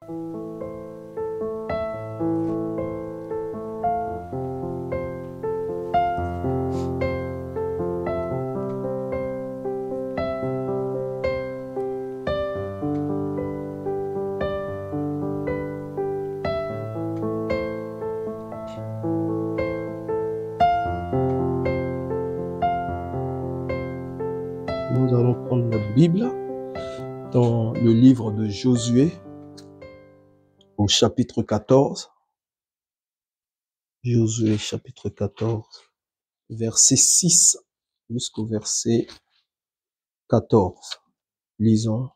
Nous allons prendre notre Bible dans le livre de Josué au chapitre 14. Josué chapitre 14, verset 6 jusqu'au verset 14. Lisons.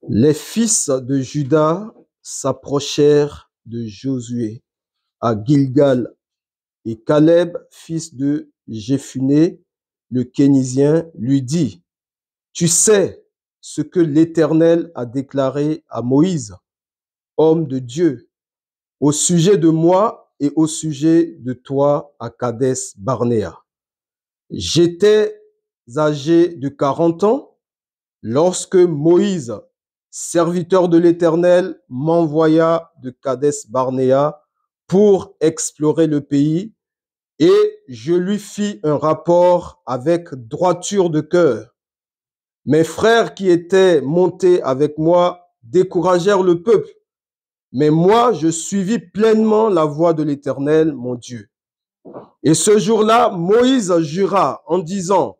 Les fils de Juda s'approchèrent de Josué à Gilgal, et Caleb, fils de Jéphuné, le Kénizien, lui dit: Tu sais ce que l'Éternel a déclaré à Moïse, homme de Dieu, au sujet de moi et au sujet de toi à Kadès Barnéa. J'étais âgé de 40 ans lorsque Moïse, serviteur de l'Éternel, m'envoya de Kadès Barnéa pour explorer le pays, et je lui fis un rapport avec droiture de cœur. Mes frères qui étaient montés avec moi découragèrent le peuple, mais moi, je suivis pleinement la voie de l'Éternel, mon Dieu. Et ce jour-là, Moïse jura en disant: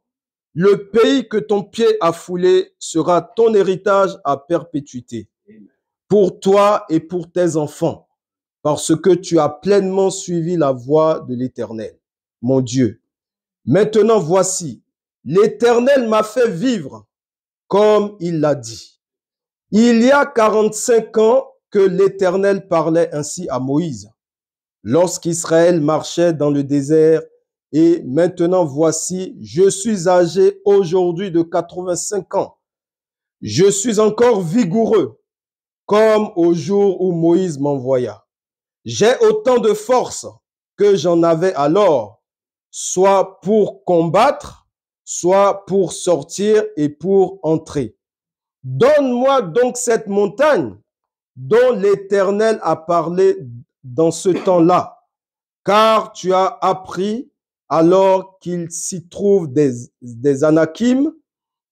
Le pays que ton pied a foulé sera ton héritage à perpétuité, pour toi et pour tes enfants, parce que tu as pleinement suivi la voie de l'Éternel, mon Dieu. Maintenant, voici, l'Éternel m'a fait vivre comme il l'a dit. Il y a 45 ans que l'Éternel parlait ainsi à Moïse, lorsqu'Israël marchait dans le désert, et maintenant voici, je suis âgé aujourd'hui de 85 ans. Je suis encore vigoureux, comme au jour où Moïse m'envoya. J'ai autant de force que j'en avais alors, soit pour combattre, soit pour sortir et pour entrer. Donne-moi donc cette montagne dont l'Éternel a parlé dans ce temps-là, car tu as appris alors qu'il s'y trouve des Anakim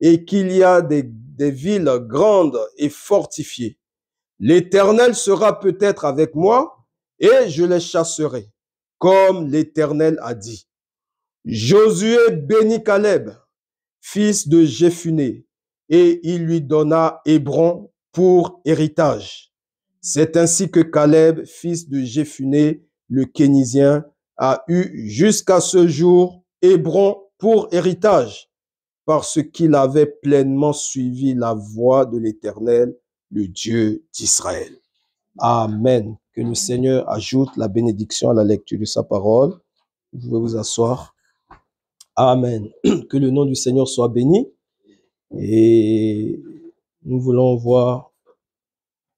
et qu'il y a des villes grandes et fortifiées. L'Éternel sera peut-être avec moi et je les chasserai, comme l'Éternel a dit. Josué bénit Caleb, fils de Jéphuné, et il lui donna Hébron pour héritage. C'est ainsi que Caleb, fils de Jéphuné, le Kénizien, a eu jusqu'à ce jour Hébron pour héritage, parce qu'il avait pleinement suivi la voie de l'Éternel, le Dieu d'Israël. Amen. Que le Seigneur ajoute la bénédiction à la lecture de sa parole. Vous pouvez vous asseoir. Amen. Que le nom du Seigneur soit béni. Et nous voulons voir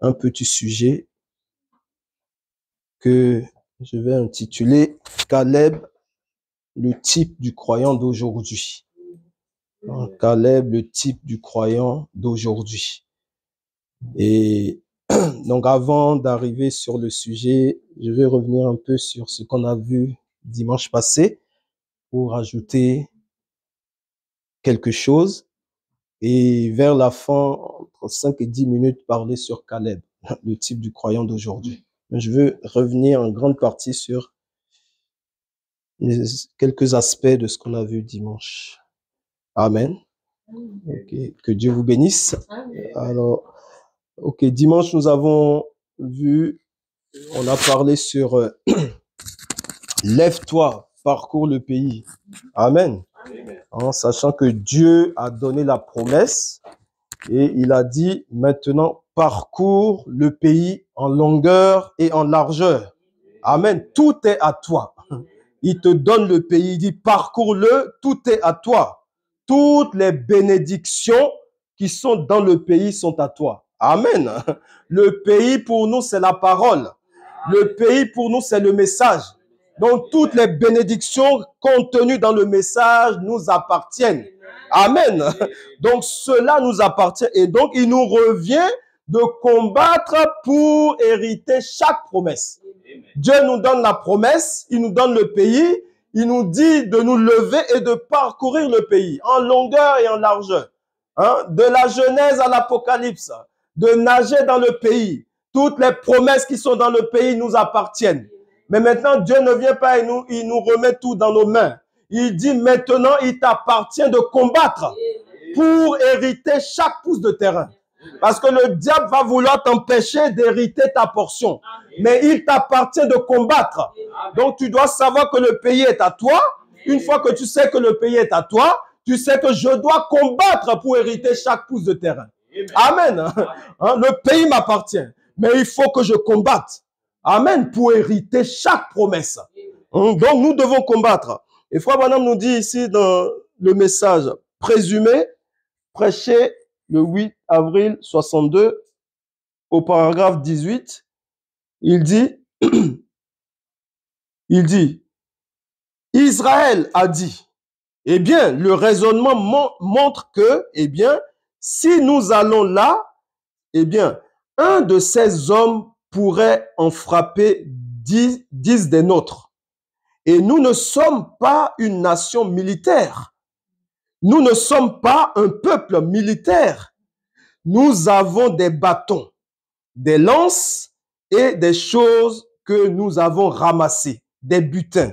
un petit sujet que je vais intituler Caleb, le type du croyant d'aujourd'hui. Caleb, le type du croyant d'aujourd'hui. Et donc avant d'arriver sur le sujet, je vais revenir un peu sur ce qu'on a vu dimanche passé pour ajouter quelque chose. Et vers la fin, entre 5 et 10 minutes, parler sur Caleb, le type du croyant d'aujourd'hui. Je veux revenir en grande partie sur quelques aspects de ce qu'on a vu dimanche. Amen. Okay. Que Dieu vous bénisse. Alors, ok, dimanche, nous avons vu, on a parlé sur lève-toi, parcours le pays. Amen. En sachant que Dieu a donné la promesse et il a dit maintenant parcours le pays en longueur et en largeur. Amen. Tout est à toi. Il te donne le pays, il dit parcours-le, tout est à toi. Toutes les bénédictions qui sont dans le pays sont à toi. Amen. Le pays pour nous, c'est la parole. Le pays pour nous, c'est le message. Donc, toutes les bénédictions contenues dans le message nous appartiennent. Amen. Donc, cela nous appartient. Et donc, il nous revient de combattre pour hériter chaque promesse. Dieu nous donne la promesse, il nous donne le pays, il nous dit de nous lever et de parcourir le pays en longueur et en largeur. Hein? De la Genèse à l'Apocalypse, de nager dans le pays. Toutes les promesses qui sont dans le pays nous appartiennent. Mais maintenant, Dieu ne vient pas et il nous remet tout dans nos mains. Il dit maintenant, il t'appartient de combattre pour hériter chaque pouce de terrain. Parce que le diable va vouloir t'empêcher d'hériter ta portion. Mais il t'appartient de combattre. Donc tu dois savoir que le pays est à toi. Une fois que tu sais que le pays est à toi, tu sais que je dois combattre pour hériter chaque pouce de terrain. Amen. Hein, le pays m'appartient. Mais il faut que je combatte. Amen. Pour hériter chaque promesse. Donc nous devons combattre. Et Frère Branham nous dit ici dans le message présumé, prêché le 8 avril 62, au paragraphe 18, il dit, Israël a dit, eh bien, le raisonnement montre que, eh bien, si nous allons là, eh bien, un de ces hommes pourrait en frapper 10 des nôtres. Et nous ne sommes pas une nation militaire. Nous ne sommes pas un peuple militaire. Nous avons des bâtons, des lances et des choses que nous avons ramassées, des butins.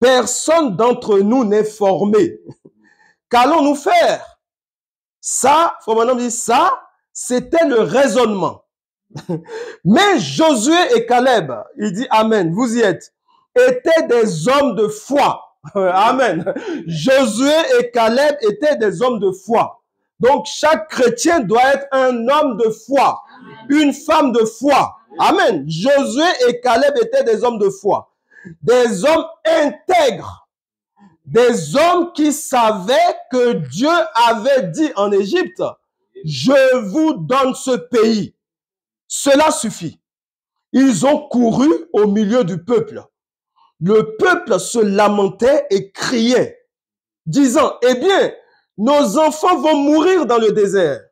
Personne d'entre nous n'est formé. Qu'allons-nous faire? Ça, Frère Branham dit ça, c'était le raisonnement. Mais Josué et Caleb, il dit Amen, vous y êtes, étaient des hommes de foi. Amen. Josué et Caleb étaient des hommes de foi. Donc, chaque chrétien doit être un homme de foi, une femme de foi. Amen. Josué et Caleb étaient des hommes de foi, des hommes intègres, des hommes qui savaient que Dieu avait dit en Égypte, je vous donne ce pays. Cela suffit. Ils ont couru au milieu du peuple. Le peuple se lamentait et criait, disant, eh bien, nos enfants vont mourir dans le désert.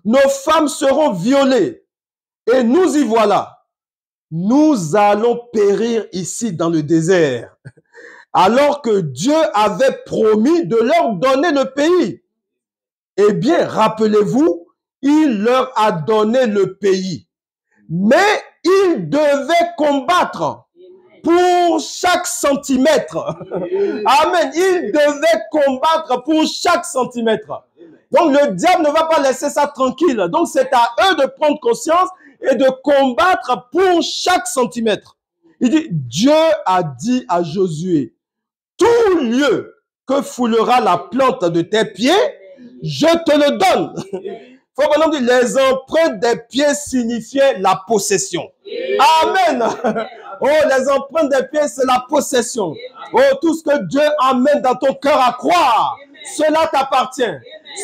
Nos femmes seront violées. Et nous y voilà. Nous allons périr ici dans le désert. Alors que Dieu avait promis de leur donner le pays. Eh bien, rappelez-vous, il leur a donné le pays. Mais ils devaient combattre pour chaque centimètre. Amen. Ils devaient combattre pour chaque centimètre. Donc le diable ne va pas laisser ça tranquille. Donc c'est à eux de prendre conscience et de combattre pour chaque centimètre. Il dit, Dieu a dit à Josué, tout lieu que foulera la plante de tes pieds, je te le donne. Faut qu'on dit, les empreintes des pieds signifiaient la possession. Amen. Oh, les empreintes des pieds, c'est la possession. Oh, tout ce que Dieu amène dans ton cœur à croire, cela t'appartient.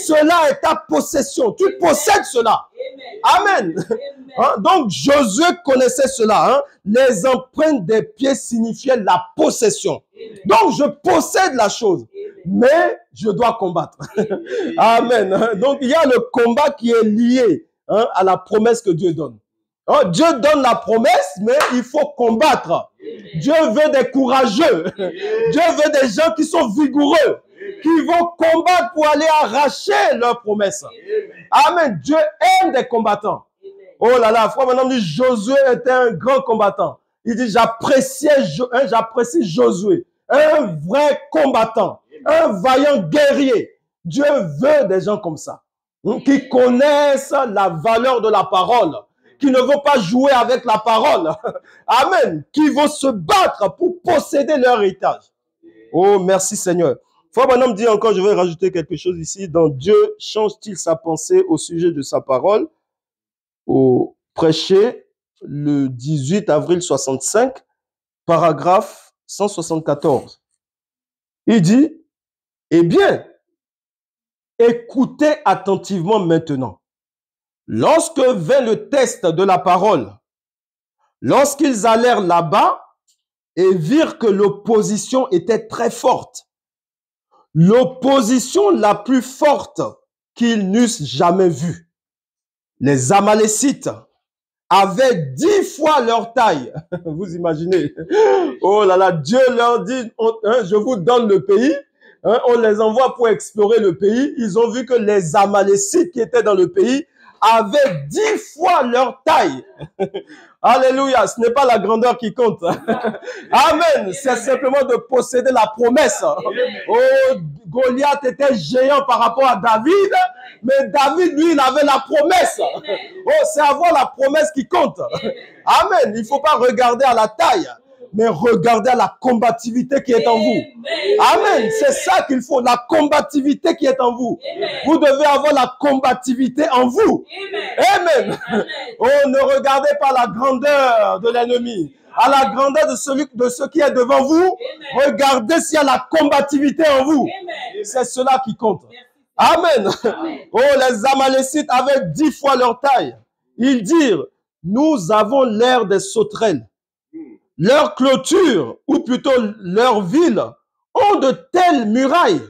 Cela est ta possession. Tu possèdes cela. Amen. Hein? Donc, Josué connaissait cela. Hein? Les empreintes des pieds signifiaient la possession. Donc, je possède la chose. Mais je dois combattre. Amen. Donc, il y a le combat qui est lié à la promesse que Dieu donne. Dieu donne la promesse, mais il faut combattre. Dieu veut des courageux. Dieu veut des gens qui sont vigoureux, qui vont combattre pour aller arracher leur promesse. Amen. Dieu aime des combattants. Oh là là, frère, maintenant dit Josué était un grand combattant. Il dit j'apprécie Josué, un vrai combattant, un vaillant guerrier. Dieu veut des gens comme ça, qui connaissent la valeur de la parole, qui ne vont pas jouer avec la parole. Amen. Qui vont se battre pour posséder leur héritage. Oh, merci Seigneur. Frère Branham dit encore, je vais rajouter quelque chose ici. Dans Dieu change-t-il sa pensée au sujet de sa parole? Au prêché le 18 avril 65, paragraphe 174. Il dit, eh bien, écoutez attentivement maintenant. Lorsque vint le test de la parole, lorsqu'ils allèrent là-bas et virent que l'opposition était très forte, l'opposition la plus forte qu'ils n'eussent jamais vue, Les Amalécites avaient 10 fois leur taille. Vous imaginez? Oh là là, Dieu leur dit, je vous donne le pays. On les envoie pour explorer le pays. Ils ont vu que les Amalécites qui étaient dans le pays avaient 10 fois leur taille. Alléluia, ce n'est pas la grandeur qui compte. Amen, c'est simplement de posséder la promesse. Oh, Goliath était géant par rapport à David, mais David, lui, il avait la promesse. Oh, c'est avoir la promesse qui compte. Amen, il ne faut pas regarder à la taille, mais regarder à la combativité qui est en vous. Amen, c'est ça qu'il faut, la combativité qui est en vous. Vous devez avoir la combativité en vous. Amen. Oh, ne regardez pas la grandeur de l'ennemi, à la grandeur de ce qui est devant vous. Regardez s'il y a la combativité en vous. C'est cela qui compte. Amen. Oh, les Amalécites avaient 10 fois leur taille. Ils dirent, nous avons l'air des sauterelles. Leurs clôtures, ou plutôt leurs villes, ont de telles murailles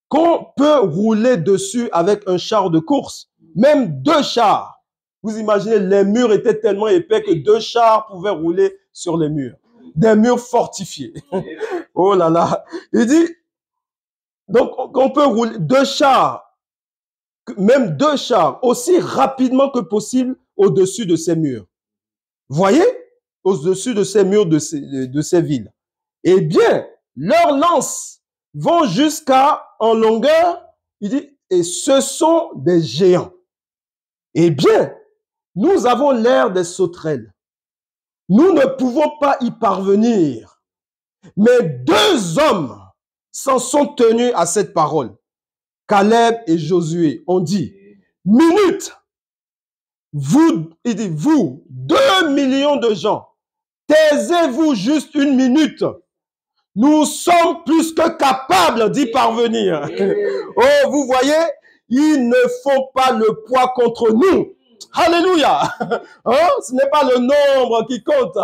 qu'on peut rouler dessus avec un char de course, même 2 chars. Vous imaginez, les murs étaient tellement épais que 2 chars pouvaient rouler sur les murs. Des murs fortifiés. Oh là là. Il dit, donc on peut rouler 2 chars, même 2 chars, aussi rapidement que possible au-dessus de ces murs. Voyez? Au-dessus de ces murs de ces villes. Eh bien, leurs lances vont jusqu'à en longueur, il dit, et ce sont des géants. Eh bien, nous avons l'air des sauterelles. Nous ne pouvons pas y parvenir. Mais 2 hommes s'en sont tenus à cette parole. Caleb et Josué ont dit, minute, vous, il dit, vous, 2 millions de gens, taisez-vous juste 1 minute. Nous sommes plus que capables d'y parvenir. Oh, vous voyez, ils ne font pas le poids contre nous. Alléluia. Hein? Ce n'est pas le nombre qui compte.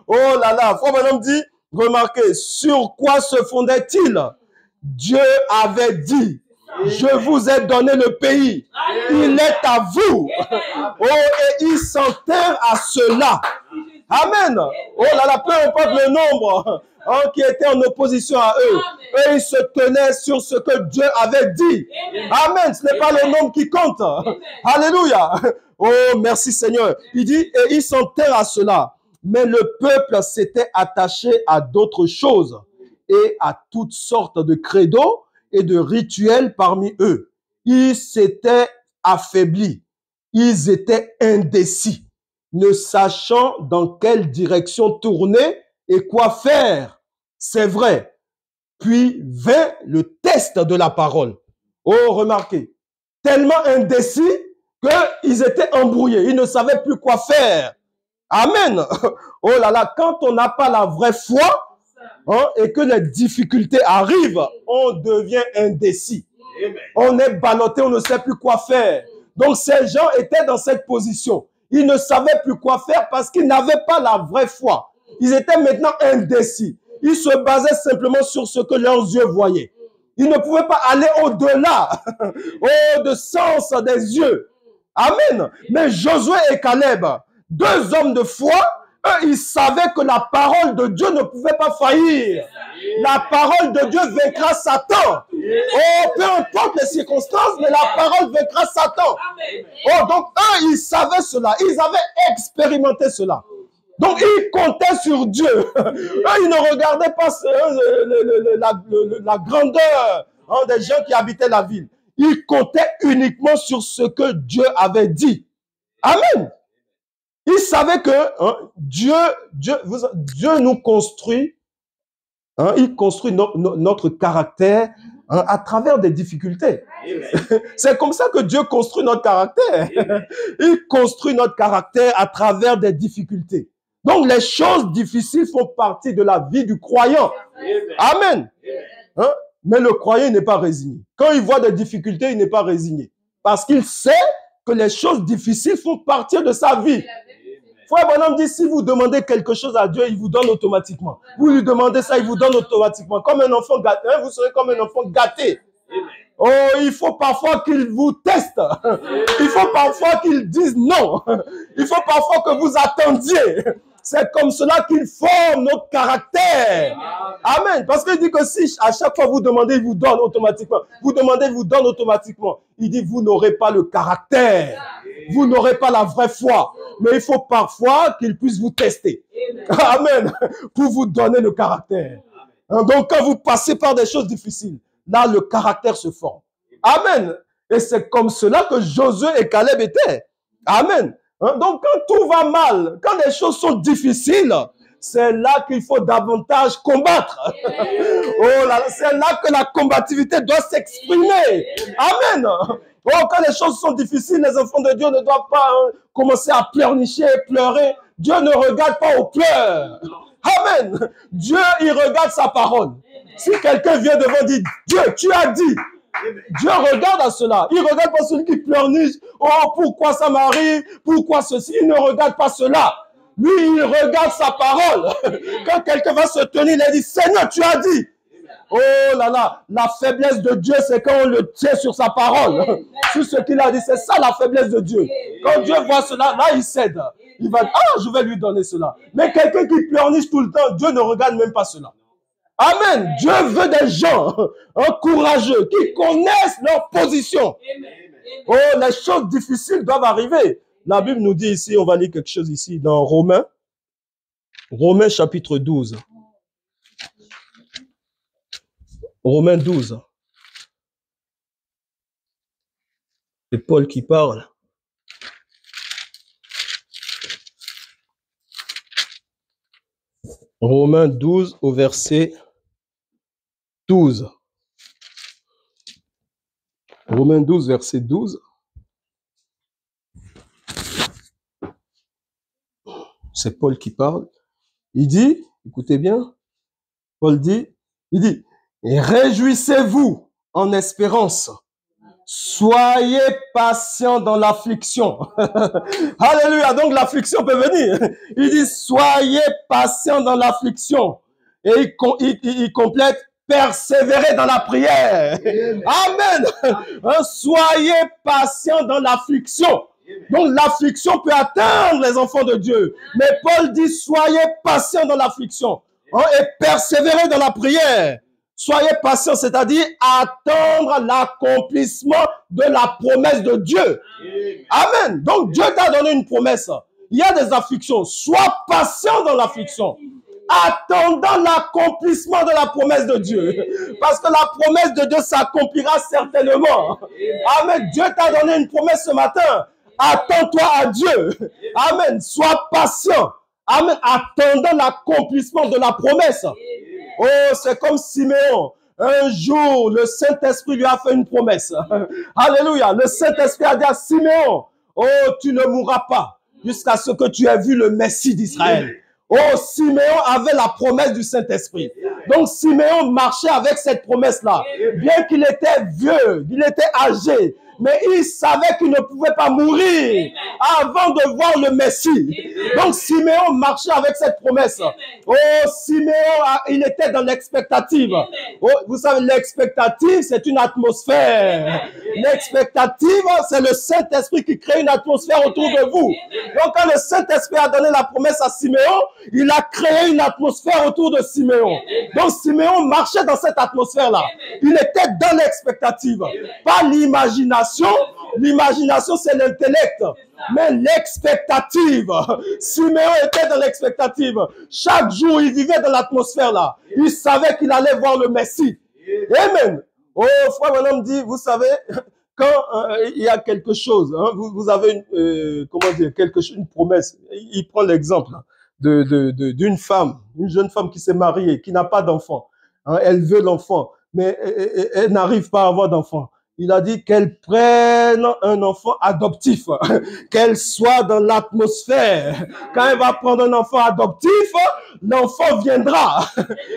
Oh là là, Frère Branham dit, remarquez, sur quoi se fondait-il? Dieu avait dit, je vous ai donné le pays. Il est à vous. Oh, et ils s'enterrent à cela. Amen. Oh là là, peu importe le nombre qui était en opposition à eux. Eux, ils se tenaient sur ce que Dieu avait dit. Amen. Ce n'est pas le nombre qui compte. Alléluia. Oh, merci Seigneur. Il dit, et ils s'enterrent à cela. Mais le peuple s'était attaché à d'autres choses et à toutes sortes de credos et de rituels parmi eux. Ils s'étaient affaiblis. Ils étaient indécis, ne sachant dans quelle direction tourner et quoi faire. C'est vrai. Puis vint le test de la parole. Oh, remarquez, tellement indécis qu'ils étaient embrouillés. Ils ne savaient plus quoi faire. Amen. Oh là là, quand on n'a pas la vraie foi et que les difficultés arrivent, on devient indécis. On est ballotté, on ne sait plus quoi faire. Donc ces gens étaient dans cette position. Ils ne savaient plus quoi faire parce qu'ils n'avaient pas la vraie foi. Ils étaient maintenant indécis. Ils se basaient simplement sur ce que leurs yeux voyaient. Ils ne pouvaient pas aller au-delà de sens des yeux. Amen. Mais Josué et Caleb, 2 hommes de foi, eux, ils savaient que la parole de Dieu ne pouvait pas faillir. La parole de Dieu vaincra Satan. Oh, peu importe les circonstances, mais la parole vaincra Satan. Oh, donc eux, ils savaient cela. Ils avaient expérimenté cela. Donc, ils comptaient sur Dieu. Eux, ils ne regardaient pas la grandeur des gens qui habitaient la ville. Ils comptaient uniquement sur ce que Dieu avait dit. Amen. Ils savaient que Dieu nous construit. Il construit notre caractère à travers des difficultés. C'est comme ça que Dieu construit notre caractère. Il construit notre caractère à travers des difficultés. Donc, les choses difficiles font partie de la vie du croyant. Amen. Mais le croyant n'est pas résigné. Quand il voit des difficultés, il n'est pas résigné. Parce qu'il sait que les choses difficiles font partie de sa vie. Frère Branham dit, si vous demandez quelque chose à Dieu, il vous donne automatiquement. Vous lui demandez ça, il vous donne automatiquement. Comme un enfant gâté, vous serez comme un enfant gâté. Oh, il faut parfois qu'ils vous testent. Il faut parfois qu'ils disent non. Il faut parfois que vous attendiez. C'est comme cela qu'ils forment notre caractère. Amen. Parce qu'il dit que si à chaque fois vous demandez, il vous donne automatiquement. Vous demandez, il vous donne automatiquement. Il dit, vous n'aurez pas le caractère. Vous n'aurez pas la vraie foi. Mais il faut parfois qu'il puisse vous tester. Amen. Pour vous donner le caractère. Donc quand vous passez par des choses difficiles, là le caractère se forme. Amen. Et c'est comme cela que Josué et Caleb étaient. Amen. Donc quand tout va mal, quand les choses sont difficiles, c'est là qu'il faut davantage combattre. Oh là, c'est là que la combativité doit s'exprimer. Amen. Oh, quand les choses sont difficiles, les enfants de Dieu ne doivent pas commencer à pleurnicher, pleurer. Dieu ne regarde pas aux pleurs. Amen. Dieu, il regarde sa parole. Si quelqu'un vient devant dire, Dieu, tu as dit. Dieu regarde à cela. Il ne regarde pas celui qui pleurniche. Oh, pourquoi ça m'arrive? Pourquoi ceci? Il ne regarde pas cela. Lui, il regarde sa parole. Quand quelqu'un va se tenir, il dit, Seigneur, tu as dit. Oh là là, la faiblesse de Dieu, c'est quand on le tient sur sa parole. Sur ce qu'il a dit, c'est ça la faiblesse de Dieu. Quand Dieu voit cela, là, il cède. Il va dire, ah, je vais lui donner cela. Mais quelqu'un qui pleurniche tout le temps, Dieu ne regarde même pas cela. Amen. Dieu veut des gens courageux, qui connaissent leur position. Oh, les choses difficiles doivent arriver. La Bible nous dit ici, on va lire quelque chose ici dans Romains. Romains chapitre 12. Romains 12. C'est Paul qui parle. Romains 12 au verset 12. Romains 12, verset 12. C'est Paul qui parle. Il dit, écoutez bien, Paul dit, il dit, réjouissez-vous en espérance. Soyez patients dans l'affliction. Alléluia. Donc l'affliction peut venir. Il dit, soyez patients dans l'affliction. Et il complète, persévérez dans la prière. Amen. Soyez patients dans l'affliction. Donc l'affliction peut atteindre les enfants de Dieu. Mais Paul dit, soyez patients dans l'affliction. Et persévérez dans la prière. Soyez patients, c'est-à-dire attendre l'accomplissement de la promesse de Dieu. Amen. Donc Dieu t'a donné une promesse. Il y a des afflictions. Sois patient dans l'affliction. Attendant l'accomplissement de la promesse de Dieu. Parce que la promesse de Dieu s'accomplira certainement. Amen. Dieu t'a donné une promesse ce matin. Attends-toi à Dieu. Amen. Sois patient. Amen. Attendant l'accomplissement de la promesse. Oh, c'est comme Siméon. Un jour, le Saint-Esprit lui a fait une promesse. Alléluia. Le Saint-Esprit a dit à Siméon, oh, tu ne mourras pas jusqu'à ce que tu aies vu le Messie d'Israël. Oh, Siméon avait la promesse du Saint-Esprit. Donc, Siméon marchait avec cette promesse-là. Bien qu'il était vieux, il était âgé, mais il savait qu'il ne pouvait pas mourir avant de voir le Messie. Donc, Siméon marchait avec cette promesse. Oh, Siméon, il était dans l'expectative. Oh, vous savez, l'expectative, c'est une atmosphère. L'expectative, c'est le Saint-Esprit qui crée une atmosphère autour de vous. Donc, quand le Saint-Esprit a donné la promesse à Siméon, il a créé une atmosphère autour de Siméon. Donc, Siméon marchait dans cette atmosphère-là. Il était dans l'expectative. Pas l'imagination. L'imagination, c'est l'intellect. Mais l'expectative. Siméon était dans l'expectative. Chaque jour, il vivait dans l'atmosphère-là. Il savait qu'il allait voir le Messie. Amen. Oh, frère Bonhomme dit, vous savez, quand il y a quelque chose, hein, vous avez une, comment dire, une promesse. Il prend l'exemple d'une femme, une jeune femme qui s'est mariée, qui n'a pas d'enfant. Hein, elle veut l'enfant, mais elle n'arrive pas à avoir d'enfant. Il a dit qu'elle prenne un enfant adoptif, qu'elle soit dans l'atmosphère. Quand elle va prendre un enfant adoptif, l'enfant viendra.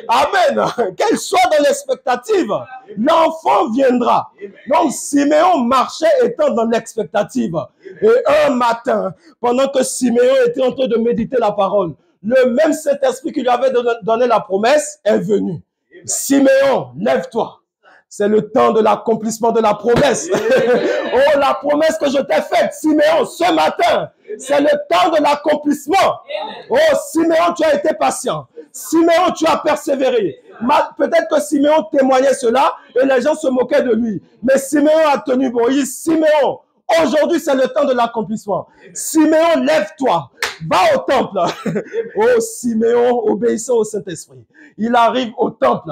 Amen. Qu'elle soit dans l'expectative, l'enfant viendra. Donc Siméon marchait étant dans l'expectative. Et un matin, pendant que Siméon était en train de méditer la parole, le même Saint-Esprit qui lui avait donné la promesse est venu. Siméon, lève-toi. c'est le temps de l'accomplissement de la promesse. Oh, la promesse que je t'ai faite, Siméon, ce matin, c'est le temps de l'accomplissement. Oh, Siméon, tu as été patient. Siméon, tu as persévéré. Peut-être que Siméon témoignait cela et les gens se moquaient de lui. Mais Siméon a tenu bon. Il dit, Siméon, aujourd'hui, c'est le temps de l'accomplissement. Siméon, lève-toi. Va au temple. Oh, Siméon, obéissant au Saint-Esprit. Il arrive au temple.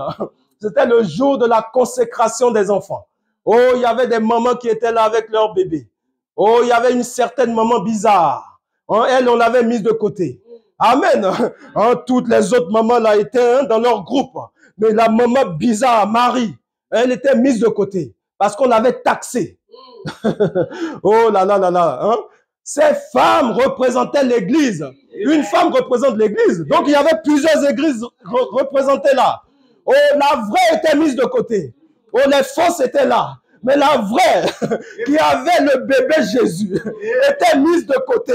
C'était le jour de la consécration des enfants. Oh, il y avait des mamans qui étaient là avec leur bébé. Oh, il y avait une certaine maman bizarre. Elle, on l'avait mise de côté. Amen. Toutes les autres mamans là étaient dans leur groupe. Mais la maman bizarre, Marie, elle était mise de côté parce qu'on l'avait taxée. Oh là là là là. Ces femmes représentaient l'église. Une femme représente l'église. Donc il y avait plusieurs églises représentées là. Oh, la vraie était mise de côté. Oh, les fausses étaient là. Mais la vraie, qui avait le bébé Jésus, était mise de côté.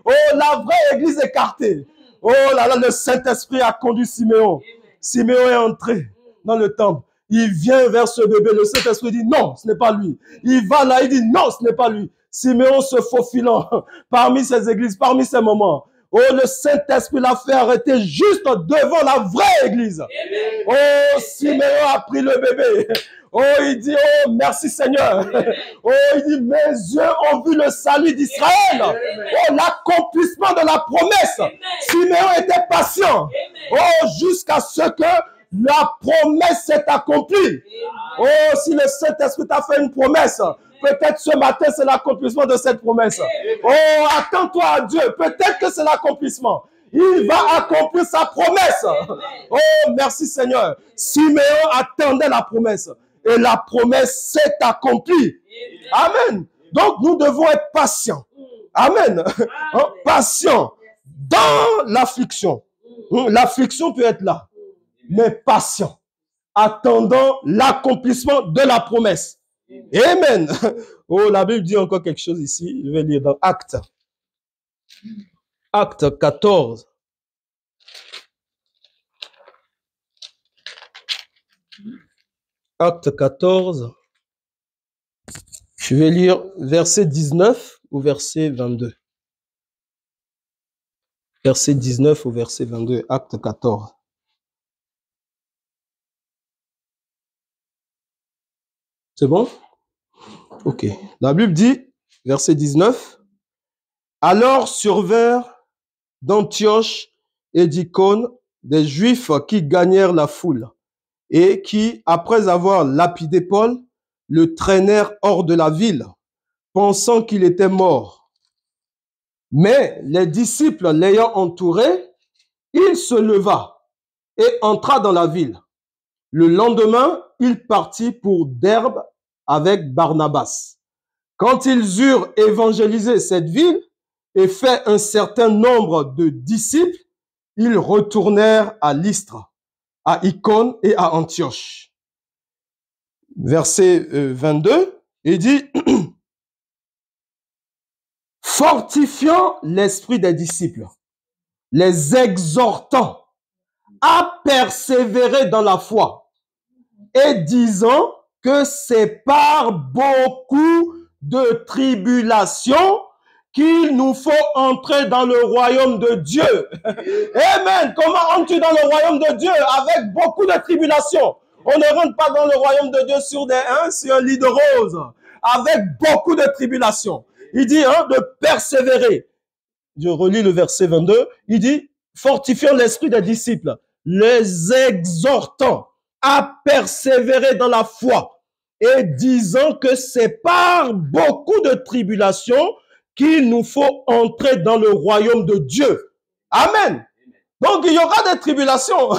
Oh, la vraie église écartée. Oh là là, le Saint-Esprit a conduit Siméon. Siméon est entré dans le temple. Il vient vers ce bébé. Le Saint-Esprit dit non, ce n'est pas lui. Il va là, il dit non, ce n'est pas lui. Siméon se faufilant parmi ces églises, parmi ces moments. Oh, le Saint-Esprit l'a fait arrêter juste devant la vraie église. Oh, Siméon a pris le bébé. Oh, il dit, oh, merci Seigneur. Oh, il dit, mes yeux ont vu le salut d'Israël. Oh, l'accomplissement de la promesse. Siméon était patient. Oh, jusqu'à ce que la promesse s'est accomplie. Oh, si le Saint-Esprit t'a fait une promesse, peut-être ce matin, c'est l'accomplissement de cette promesse. Oh, attends-toi à Dieu. Peut-être que c'est l'accomplissement. Il va accomplir sa promesse. Oh, merci Seigneur. Siméon attendait la promesse. Et la promesse s'est accomplie. Amen. Donc, nous devons être patients. Amen. Patients dans l'affliction. L'affliction peut être là. Mais patient. Attendant l'accomplissement de la promesse. Amen. Oh, la Bible dit encore quelque chose ici. Je vais lire dans Actes. Actes 14. Acte 14. Je vais lire verset 19 au verset 22. Verset 19 au verset 22. Acte 14. C'est bon? Ok. La Bible dit, verset 19. Alors survinrent d'Antioche et d'Icône des Juifs qui gagnèrent la foule et qui, après avoir lapidé Paul, le traînèrent hors de la ville, pensant qu'il était mort. Mais les disciples l'ayant entouré, il se leva et entra dans la ville. Le lendemain, il partit pour Derbe avec Barnabas. Quand ils eurent évangélisé cette ville et fait un certain nombre de disciples, ils retournèrent à Lystre, à Icône et à Antioche. Verset 22, il dit, fortifiant l'esprit des disciples, les exhortant à persévérer dans la foi et disant que c'est par beaucoup de tribulations qu'il nous faut entrer dans le royaume de Dieu. Amen. Comment entres-tu dans le royaume de Dieu? Avec beaucoup de tribulations. On ne rentre pas dans le royaume de Dieu sur un lit de rose. Avec beaucoup de tribulations. Il dit de persévérer. Je relis le verset 22. Il dit, fortifiant l'esprit des disciples, les exhortant à persévérer dans la foi et disant que c'est par beaucoup de tribulations qu'il nous faut entrer dans le royaume de Dieu. Amen. Donc, il y aura des tribulations.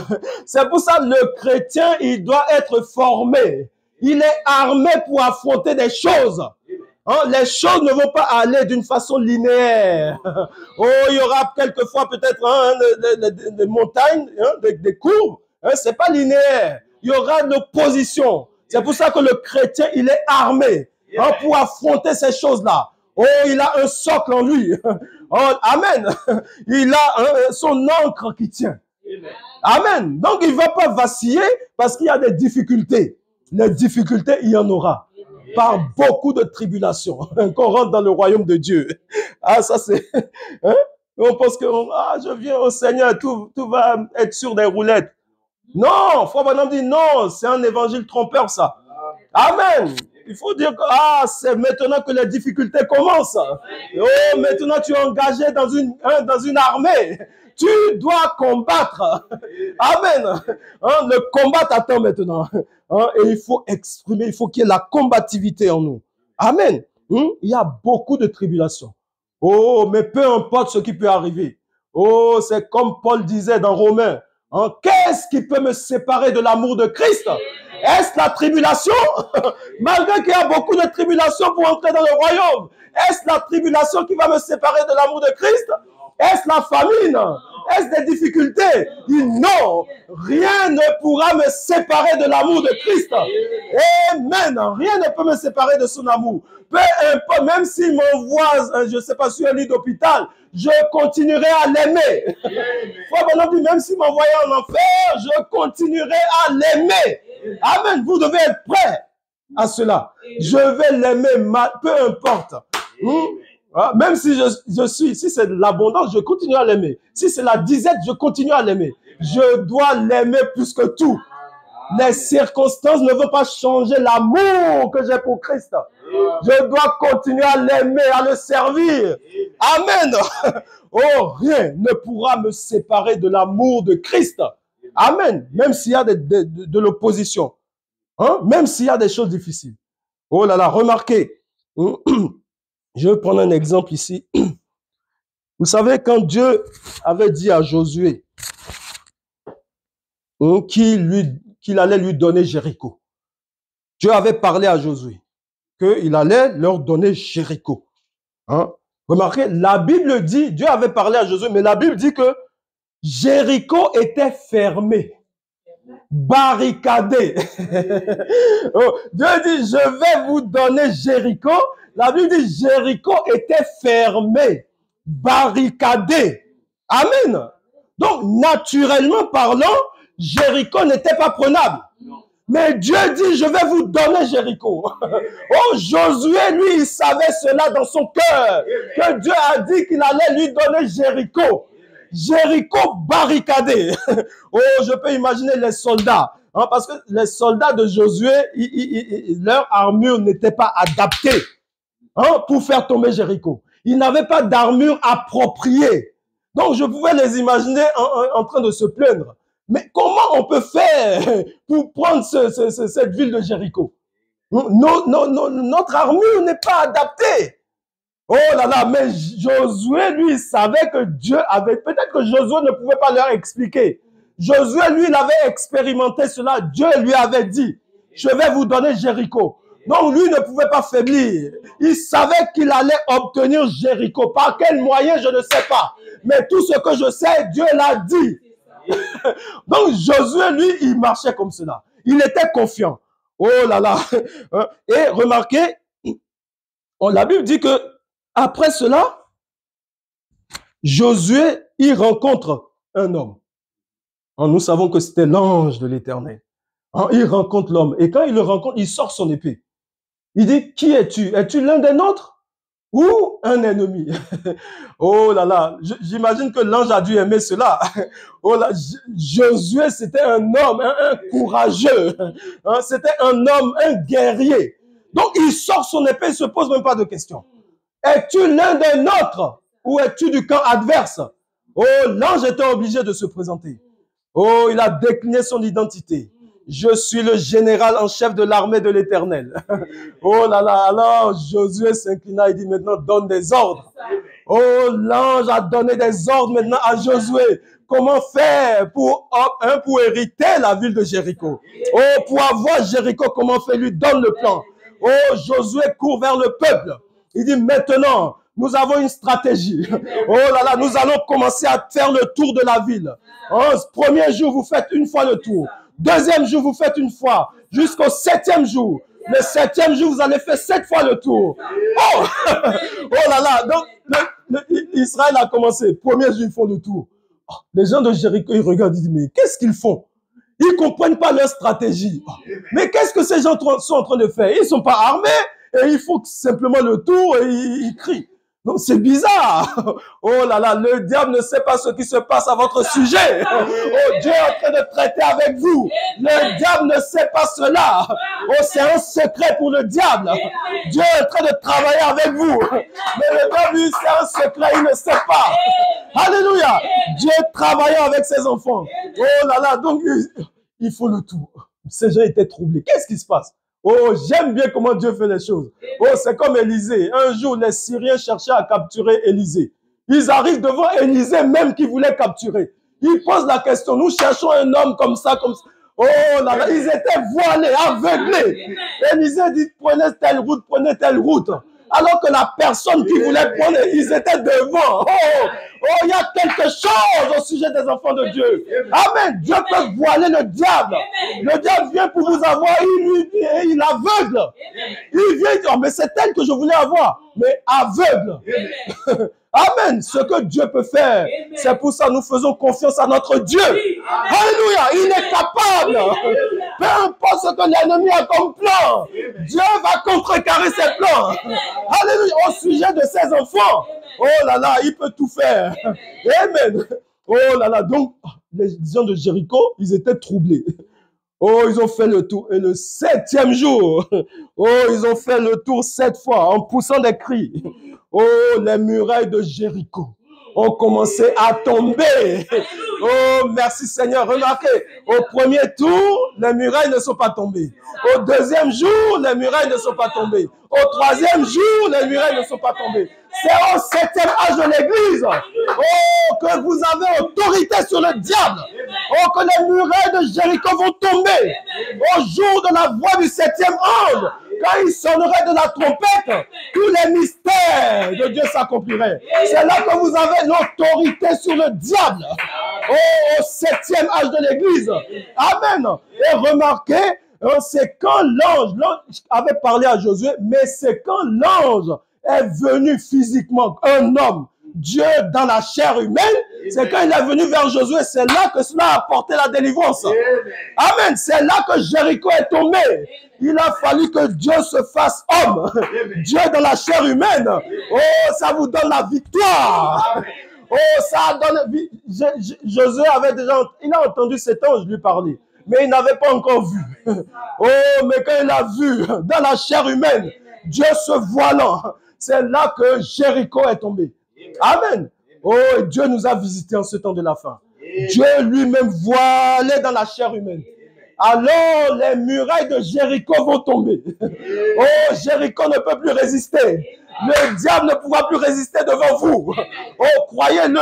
C'est pour ça que le chrétien, il doit être formé. Il est armé pour affronter des choses. Les choses ne vont pas aller d'une façon linéaire. Oh, il y aura quelquefois peut-être des montagnes, des courbes. C'est pas linéaire. Il y aura de l'opposition. C'est pour ça que le chrétien, il est armé pour affronter ces choses-là. Oh, il a un socle en lui. Oh, amen. Il a son ancre qui tient. Amen. Donc, il ne va pas vaciller parce qu'il y a des difficultés. Les difficultés, il y en aura. Par beaucoup de tribulations. Qu'on rentre dans le royaume de Dieu. Ah, ça c'est... Hein? On pense que je viens au Seigneur, tout va être sur des roulettes. Non, Frère Branham dit non, c'est un évangile trompeur ça. Amen. Il faut dire que c'est maintenant que les difficultés commencent. Oh, maintenant tu es engagé dans une armée. Tu dois combattre. Amen. Le combat t'attend maintenant. Et il faut exprimer, il faut qu'il y ait la combativité en nous. Amen. Il y a beaucoup de tribulations. Oh, mais peu importe ce qui peut arriver. Oh, c'est comme Paul disait dans Romains. Qu'est-ce qui peut me séparer de l'amour de Christ? Est-ce la tribulation? Malgré qu'il y a beaucoup de tribulations pour entrer dans le royaume. Est-ce la tribulation qui va me séparer de l'amour de Christ? Est-ce la famine? Est-ce des difficultés? Non, rien ne pourra me séparer de l'amour de Christ. Amen. Rien ne peut me séparer de son amour. Peu importe, même s'il m'envoie, je ne sais pas, sur un lit d'hôpital, je continuerai à l'aimer. Frère Branham dit, même s'il m'envoie en enfer, je continuerai à l'aimer. Amen. Vous devez être prêts à cela. Je vais l'aimer, peu importe. Même si si c'est de l'abondance, je continue à l'aimer. Si c'est la disette, je continue à l'aimer. Je dois l'aimer plus que tout. Les circonstances ne vont pas changer l'amour que j'ai pour Christ. Je dois continuer à l'aimer, à le servir. Amen. Oh, rien ne pourra me séparer de l'amour de Christ. Amen. Même s'il y a de l'opposition. Même s'il y a des choses difficiles. Oh là là, remarquez. Je vais prendre un exemple ici. Vous savez, quand Dieu avait dit à Josué qu'il allait lui donner Jéricho, Dieu avait parlé à Josué qu'il allait leur donner Jéricho. Remarquez, la Bible dit, Dieu avait parlé à Josué, mais la Bible dit que Jéricho était fermé, barricadé. Dieu dit, je vais vous donner Jéricho. La Bible dit, Jéricho était fermé, barricadé. Amen. Donc, naturellement parlant, Jéricho n'était pas prenable. Mais Dieu dit, je vais vous donner Jéricho. Oh, Josué, lui, il savait cela dans son cœur. Que Dieu a dit qu'il allait lui donner Jéricho. Jéricho barricadé. Oh, je peux imaginer les soldats. Parce que les soldats de Josué, leur armure n'était pas adaptée pour faire tomber Jéricho. Ils n'avaient pas d'armure appropriée. Donc, je pouvais les imaginer en train de se plaindre. Mais comment on peut faire pour prendre cette ville de Jéricho? Notre armure n'est pas adaptée. Oh là là, mais Josué, lui, il savait que Dieu avait... Peut-être que Josué ne pouvait pas leur expliquer. Josué, lui, il avait expérimenté cela. Dieu lui avait dit, je vais vous donner Jéricho. Donc, lui ne pouvait pas faiblir. Il savait qu'il allait obtenir Jéricho. Par quel moyen, je ne sais pas. Mais tout ce que je sais, Dieu l'a dit. Donc, Josué, lui, il marchait comme cela. Il était confiant. Oh là là. Et remarquez, la Bible dit que après cela, Josué, il rencontre un homme. Nous savons que c'était l'ange de l'Éternel. Il rencontre l'homme. Et quand il le rencontre, il sort son épée. Il dit, qui es-tu? Es-tu l'un des nôtres ou un ennemi? Oh là là, j'imagine que l'ange a dû aimer cela. Oh là, Josué, c'était un homme, un courageux. C'était un homme, un guerrier. Donc, il sort son épée, il ne se pose même pas de questions. Es-tu l'un des nôtres ou es-tu du camp adverse? Oh, l'ange était obligé de se présenter. Oh, il a décliné son identité. Je suis le général en chef de l'armée de l'Éternel. Oh là là, alors Josué s'inclina et dit maintenant donne des ordres. Oh, l'ange a donné des ordres maintenant à Josué. Comment faire pour hériter la ville de Jéricho? Oh, pour avoir Jéricho, comment faire? Lui donne le plan. Oh, Josué court vers le peuple. Il dit maintenant, nous avons une stratégie. Oh là là, nous allons commencer à faire le tour de la ville. Premier jour, vous faites une fois le tour. Deuxième jour, vous faites une fois. Jusqu'au 7e jour. Le 7e jour, vous allez faire 7 fois le tour. Oh, oh là là. Donc, Israël a commencé. Premier jour, ils font le tour. Oh, les gens de Jéricho, ils regardent, ils disent, mais qu'est-ce qu'ils font? Ils ne comprennent pas leur stratégie. Mais qu'est-ce que ces gens sont en train de faire? Ils ne sont pas armés et ils font simplement le tour et ils crient. Donc c'est bizarre. Oh là là, le diable ne sait pas ce qui se passe à votre sujet. Oh, Dieu est en train de traiter avec vous. Le diable ne sait pas cela. Oh, c'est un secret pour le diable. Dieu est en train de travailler avec vous. Mais le diable, lui, c'est un secret, il ne sait pas. Alléluia. Dieu travaille avec ses enfants. Oh là là, donc il faut le tout. Ces gens étaient troublés. Qu'est-ce qui se passe? Oh, j'aime bien comment Dieu fait les choses. Oh, c'est comme Élisée. Un jour, les Syriens cherchaient à capturer Élisée. Ils arrivent devant Élisée, même qui voulait capturer. Ils posent la question, nous cherchons un homme comme ça, comme ça. Oh là là, ils étaient voilés, aveuglés. Élisée dit, prenez telle route. Alors que la personne qui voulait prendre, ils étaient devant. Oh, il y a quelque chose au sujet des enfants de Dieu. Amen. Dieu peut voiler le diable. Le diable vient pour vous avoir, il aveugle. Il vient dire, mais c'est elle que je voulais avoir. Mais aveugle. Amen. Ce que Dieu peut faire, c'est pour ça que nous faisons confiance à notre Dieu. Alléluia. Il est capable. Peu importe ce que l'ennemi a comme plan, Dieu va contrecarrer ses plans. Alléluia. Au sujet de ses enfants. Oh là là, il peut tout faire. Amen. Oh là là. Donc, les gens de Jéricho, ils étaient troublés. Oh, ils ont fait le tour. Et le 7e jour, oh, ils ont fait le tour 7 fois en poussant des cris. Oh, les murailles de Jéricho ont commencé à tomber. Oh, merci Seigneur. Remarquez, au premier tour, les murailles ne sont pas tombées. Au 2e jour, les murailles ne sont pas tombées. Au 3e jour, les murailles ne sont pas tombées. C'est au 7e âge de l'Église. Oh, que vous avez autorité sur le diable. Oh, que les murailles de Jéricho vont tomber. Au jour de la voix du 7e ange, quand il sonnerait de la trompette, tous les mystères de Dieu s'accompliraient. C'est là que vous avez l'autorité sur le diable. Oh, au 7e âge de l'Église. Amen. Et remarquez, c'est quand l'ange avait parlé à Josué, mais c'est quand l'ange est venu physiquement, un homme, Dieu dans la chair humaine, c'est quand il est venu vers Josué, c'est là que cela a apporté la délivrance. Amen. C'est là que Jéricho est tombé. Il a fallu que Dieu se fasse homme. Dieu dans la chair humaine. Oh, ça vous donne la victoire. Oh, ça donne... Josué avait déjà... Il a entendu cet ange lui parler, mais il n'avait pas encore vu. Oh, mais quand il a vu dans la chair humaine, Dieu se voilant, c'est là que Jéricho est tombé. Amen. Oh, Dieu nous a visités en ce temps de la fin. Dieu lui-même voilé dans la chair humaine. Alors les murailles de Jéricho vont tomber. Oh, Jéricho ne peut plus résister. Le diable ne pourra plus résister devant vous. Oh, croyez-le.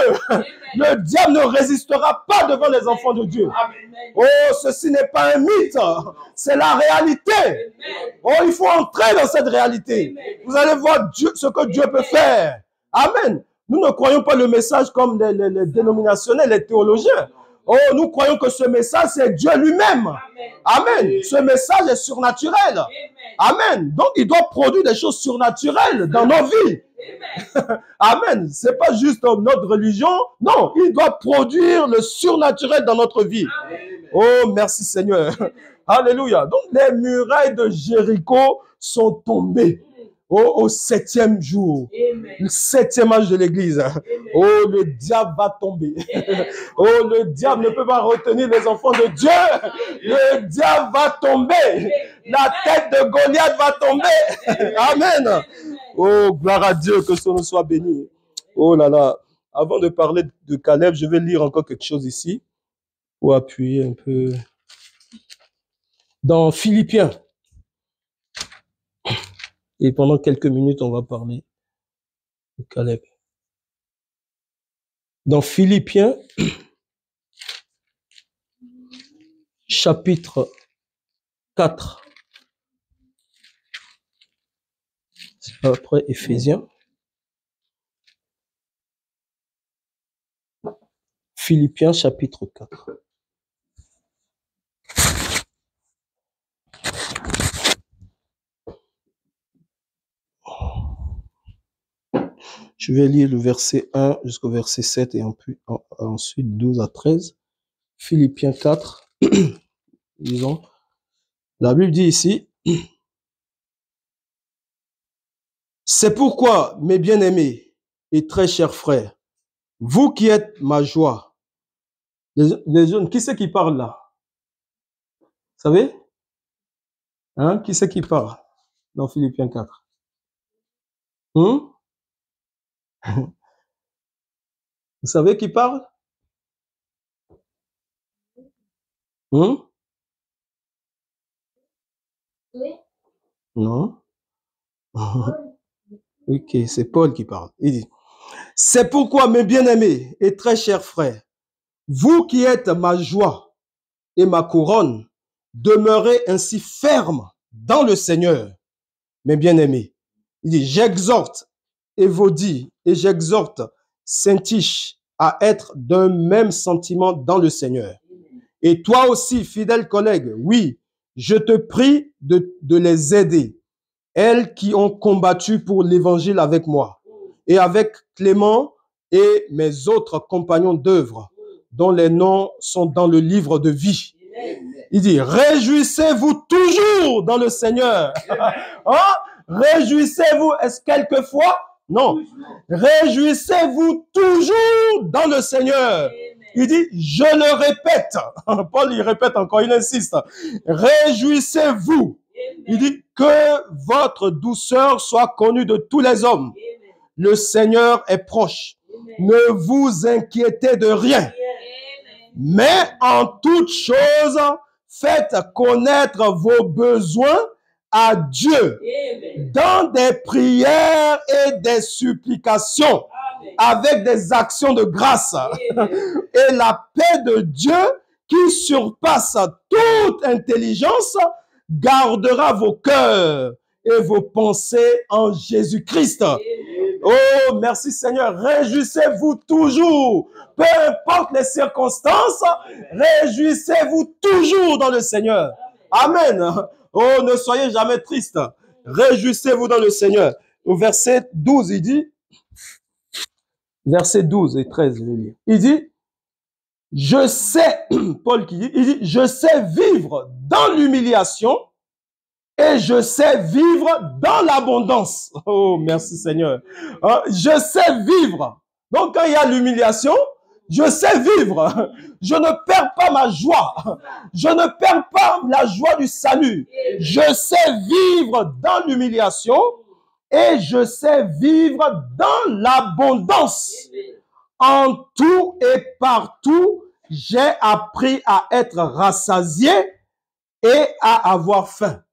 Le diable ne résistera pas devant les enfants de Dieu. Oh, ceci n'est pas un mythe. C'est la réalité. Oh, il faut entrer dans cette réalité. Vous allez voir Dieu, ce que Dieu peut faire. Amen. Nous ne croyons pas le message comme les dénominationnels, les théologiens. Oh, nous croyons que ce message, c'est Dieu lui-même. Amen. Ce message est surnaturel. Amen. Donc, il doit produire des choses surnaturelles dans nos vies. Amen. C'est pas juste notre religion. Non, il doit produire le surnaturel dans notre vie. Oh, merci Seigneur. Alléluia. Donc, les murailles de Jéricho sont tombées. Oh, au 7e jour, le 7e âge de l'Église. Oh, le diable va tomber. Oh, le diable ne peut pas retenir les enfants de Dieu. Le diable va tomber. La tête de Goliath va tomber. Amen. Oh, gloire à Dieu, que son nom soit béni. Oh là là. Avant de parler de Caleb, je vais lire encore quelque chose ici pour appuyer un peu. Dans Philippiens. Et pendant quelques minutes, on va parler de Caleb. Dans Philippiens, chapitre 4, après Éphésiens, Philippiens, chapitre 4. Je vais lire le verset 1 jusqu'au verset 7 et ensuite 12 à 13. Philippiens 4, Lisons. La Bible dit ici, c'est pourquoi, mes bien-aimés et très chers frères, vous qui êtes ma joie, les jeunes, qui c'est qui parle là? Vous savez? Hein? Qui c'est qui parle dans Philippiens 4? Vous savez qui parle? Oui. Non? Ok, c'est Paul qui parle. Il dit, c'est pourquoi, mes bien-aimés et très chers frères, vous qui êtes ma joie et ma couronne, demeurez ainsi fermes dans le Seigneur, mes bien-aimés. Il dit, j'exhorte Évodie et j'exhorte Syntyche à être d'un même sentiment dans le Seigneur. Et toi aussi, fidèle collègue, oui, je te prie de les aider, elles qui ont combattu pour l'évangile avec moi, et avec Clément et mes autres compagnons d'œuvre, dont les noms sont dans le livre de vie. Il dit, réjouissez-vous toujours dans le Seigneur. Hein? Réjouissez-vous, est-ce quelquefois? Non. Réjouissez-vous toujours dans le Seigneur. Il dit, je le répète. Paul, il répète encore, il insiste. Réjouissez-vous. Il dit que votre douceur soit connue de tous les hommes. Le Seigneur est proche. Ne vous inquiétez de rien. Mais en toute chose, faites connaître vos besoins à Dieu dans des prières et des supplications avec des actions de grâce. Et la paix de Dieu qui surpasse toute intelligence gardera vos cœurs et vos pensées en Jésus-Christ. Oh, merci Seigneur. Réjouissez-vous toujours. Peu importe les circonstances, réjouissez-vous toujours dans le Seigneur. Amen. Oh, ne soyez jamais tristes. Réjouissez-vous dans le Seigneur. Au verset 12, il dit, verset 12 et 13, je vais lire. Il dit, je sais, Paul qui dit, il dit, je sais vivre dans l'humiliation et je sais vivre dans l'abondance. Oh, merci Seigneur. Je sais vivre. Donc, quand il y a l'humiliation, je sais vivre. Je ne perds pas ma joie. Je ne perds pas la joie du salut. Je sais vivre dans l'humiliation et je sais vivre dans l'abondance. En tout et partout, j'ai appris à être rassasié et à avoir faim.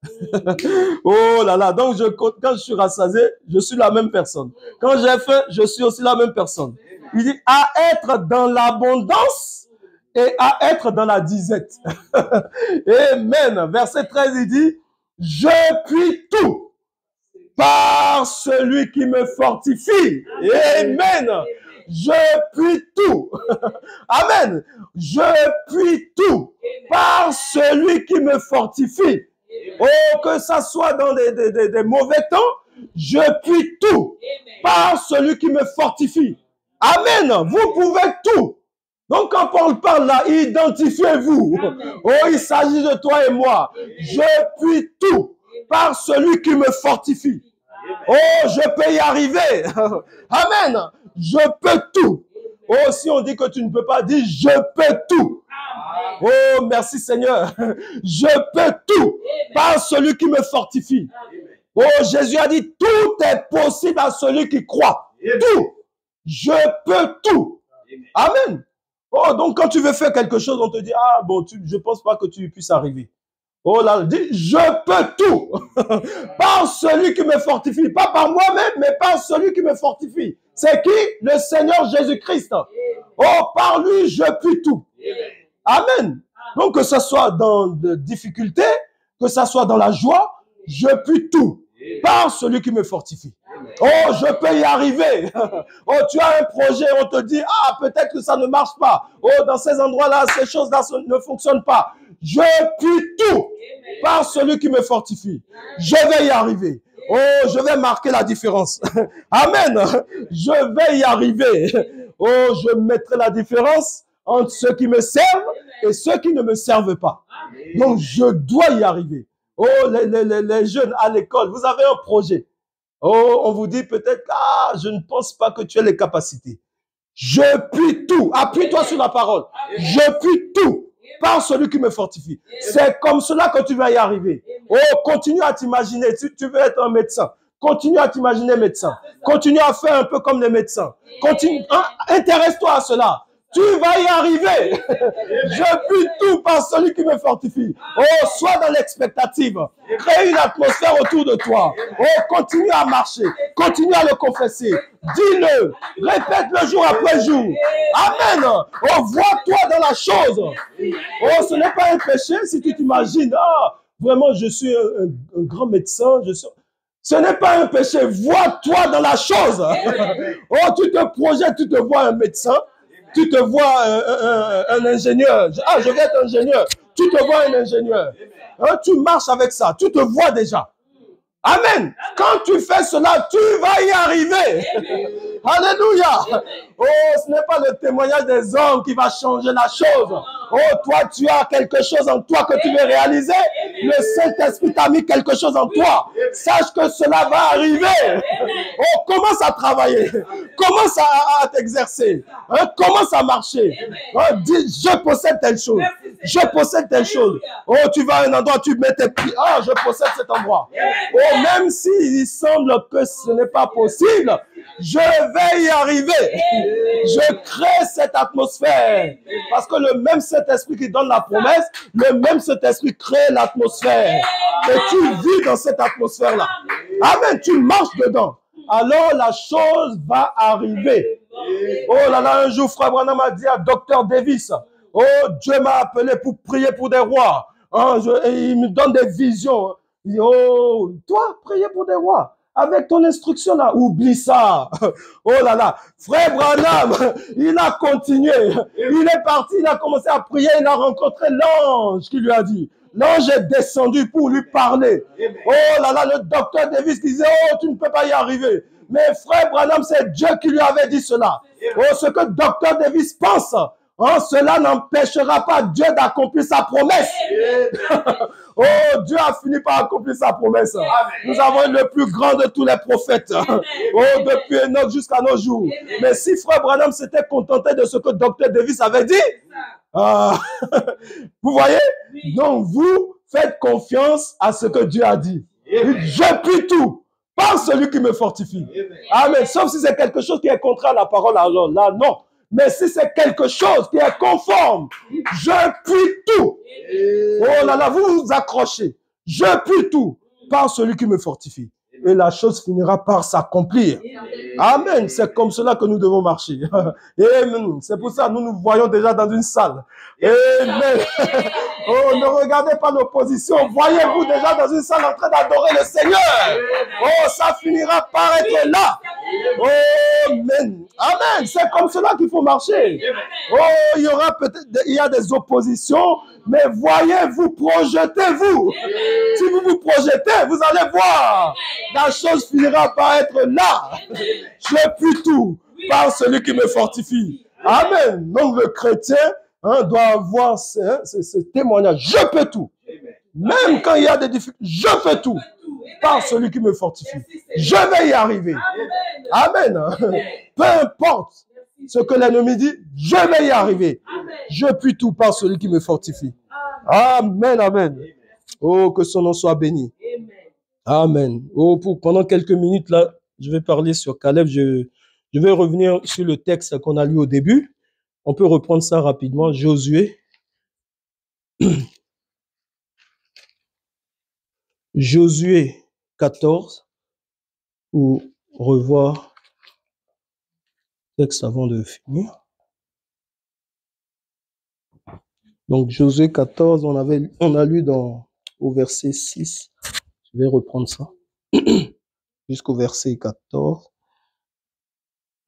Oh là là, donc quand je suis rassasié, je suis la même personne. Quand j'ai faim, je suis aussi la même personne. Il dit à être dans l'abondance et à être dans la disette. Amen. Verset 13, il dit, je puis tout par celui qui me fortifie. Amen. Je puis tout. Amen. Je puis tout par celui qui me fortifie. Oh, que ça soit dans des mauvais temps, je puis tout par celui qui me fortifie. Amen. Vous pouvez tout. Donc, quand Paul parle là, identifiez-vous. Oh, il s'agit de toi et moi. Je puis tout par celui qui me fortifie. Oh, je peux y arriver. Amen. Je peux tout. Oh, si on dit que tu ne peux pas, dis je peux tout. Oh, merci Seigneur. Je peux tout par celui qui me fortifie. Oh, Jésus a dit tout est possible à celui qui croit. Tout. Je peux tout. Amen. Oh, donc quand tu veux faire quelque chose, on te dit, ah bon, je ne pense pas que tu puisses arriver. Oh là, dis, je peux tout par celui qui me fortifie. Pas par moi-même, mais par celui qui me fortifie. C'est qui? Le Seigneur Jésus-Christ. Oh, par lui, je puis tout. Amen. Donc, que ce soit dans des difficultés, que ce soit dans la joie, je puis tout par celui qui me fortifie. Oh, je peux y arriver. Oh, tu as un projet, on te dit, ah, peut-être que ça ne marche pas. Oh, dans ces endroits-là, ces choses-là ne fonctionnent pas. Je puis tout par celui qui me fortifie. Je vais y arriver. Oh, je vais marquer la différence. Amen. Je vais y arriver. Oh, je mettrai la différence entre ceux qui me servent et ceux qui ne me servent pas. Donc, je dois y arriver. Oh, les jeunes à l'école, vous avez un projet. Oh, on vous dit peut-être, ah, je ne pense pas que tu as les capacités. Je puis tout. Appuie-toi sur la parole. Je puis tout par celui qui me fortifie. C'est comme cela que tu vas y arriver. Oh, continue à t'imaginer. Si tu veux être un médecin, continue à t'imaginer médecin. Continue à faire un peu comme les médecins. Continue, intéresse-toi à cela. Tu vas y arriver. Je puis tout par celui qui me fortifie. Oh, sois dans l'expectative. Crée une atmosphère autour de toi. Oh, continue à marcher. Continue à le confesser. Dis-le. Répète-le jour après jour. Amen. Oh, vois-toi dans la chose. Oh, ce n'est pas un péché si tu t'imagines. Ah, vraiment, je suis un grand médecin. Ce n'est pas un péché. Vois-toi dans la chose. Oh, tu te projettes, tu te vois un médecin. Tu te vois un ingénieur. Ah, je vais être ingénieur. Tu te vois un ingénieur. Hein, tu marches avec ça. Tu te vois déjà. Amen. Quand tu fais cela, tu vas y arriver. Alléluia. Oh, ce n'est pas le témoignage des hommes qui va changer la chose. Oh, toi, tu as quelque chose en toi que tu veux réaliser. Le Saint-Esprit t'a mis quelque chose en toi. Sache que cela va arriver. Oh, commence à travailler. Commence à t'exercer. Hein, commence à marcher. Hein, dis, je possède telle chose. Je possède telle chose. Oh, tu vas à un endroit, tu mets tes pieds. Ah, je possède cet endroit. Oh, même s'il semble que ce n'est pas possible, je vais y arriver. Je crée cette atmosphère. Parce que le même Saint-Esprit qui donne la promesse, le même Saint-Esprit crée l'atmosphère. Et tu vis dans cette atmosphère-là. Amen, tu marches dedans. Alors la chose va arriver. Oh là là, un jour, Frère Branham a dit à Dr. Davis, oh, Dieu m'a appelé pour prier pour des rois. Hein, et il me donne des visions. Il dit, oh, toi, prier pour des rois. Avec ton instruction là, oublie ça. Oh là là, Frère Branham, il a continué. Il est parti, il a commencé à prier, il a rencontré l'ange qui lui a dit. L'ange est descendu pour lui parler. Oh là là, le docteur Davis disait, oh, tu ne peux pas y arriver. Mais Frère Branham, c'est Dieu qui lui avait dit cela. Oh, ce que docteur Davis pense, oh, cela n'empêchera pas Dieu d'accomplir sa promesse. Oh, Dieu a fini par accomplir sa promesse. Nous avons le plus grand de tous les prophètes. Oh, depuis Enoch jusqu'à nos jours. Mais si Frère Branham s'était contenté de ce que docteur Davis avait dit, vous voyez? Donc, vous faites confiance à ce que Dieu a dit. Je puis tout par celui qui me fortifie. Amen. Sauf si c'est quelque chose qui est contraire à la parole, alors là, non. Mais si c'est quelque chose qui est conforme, je puis tout. Oh là là, vous vous accrochez. Je puis tout par celui qui me fortifie. Et la chose finira par s'accomplir. Amen. C'est comme cela que nous devons marcher. Amen. C'est pour ça que nous nous voyons déjà dans une salle. Amen. Oh, ne regardez pas l'opposition. Voyez-vous déjà dans une salle en train d'adorer le Seigneur. Oh, ça finira par être là. Oh, amen. Amen. C'est comme cela qu'il faut marcher. Oh, il y aura peut-être, il y a des oppositions, mais voyez-vous, projetez-vous. Si vous vous projetez, vous allez voir. La chose finira par être là. Je puis tout par celui qui me fortifie. Amen. Donc le chrétien doit avoir ce témoignage. Je peux tout. Même quand il y a des difficultés, je peux tout par celui qui me fortifie. Je vais y arriver. Amen. Peu importe ce que l'ennemi dit, je vais y arriver. Je puis tout par celui qui me fortifie. Amen, amen. Oh, que son nom soit béni. Amen. Oh, pendant quelques minutes, là, je vais parler sur Caleb. Je vais revenir sur le texte qu'on a lu au début. On peut reprendre ça rapidement. Josué. Josué 14. Pour revoir le texte avant de finir. Donc, Josué 14, on a lu au verset 6. Je vais reprendre ça. Jusqu'au verset 14.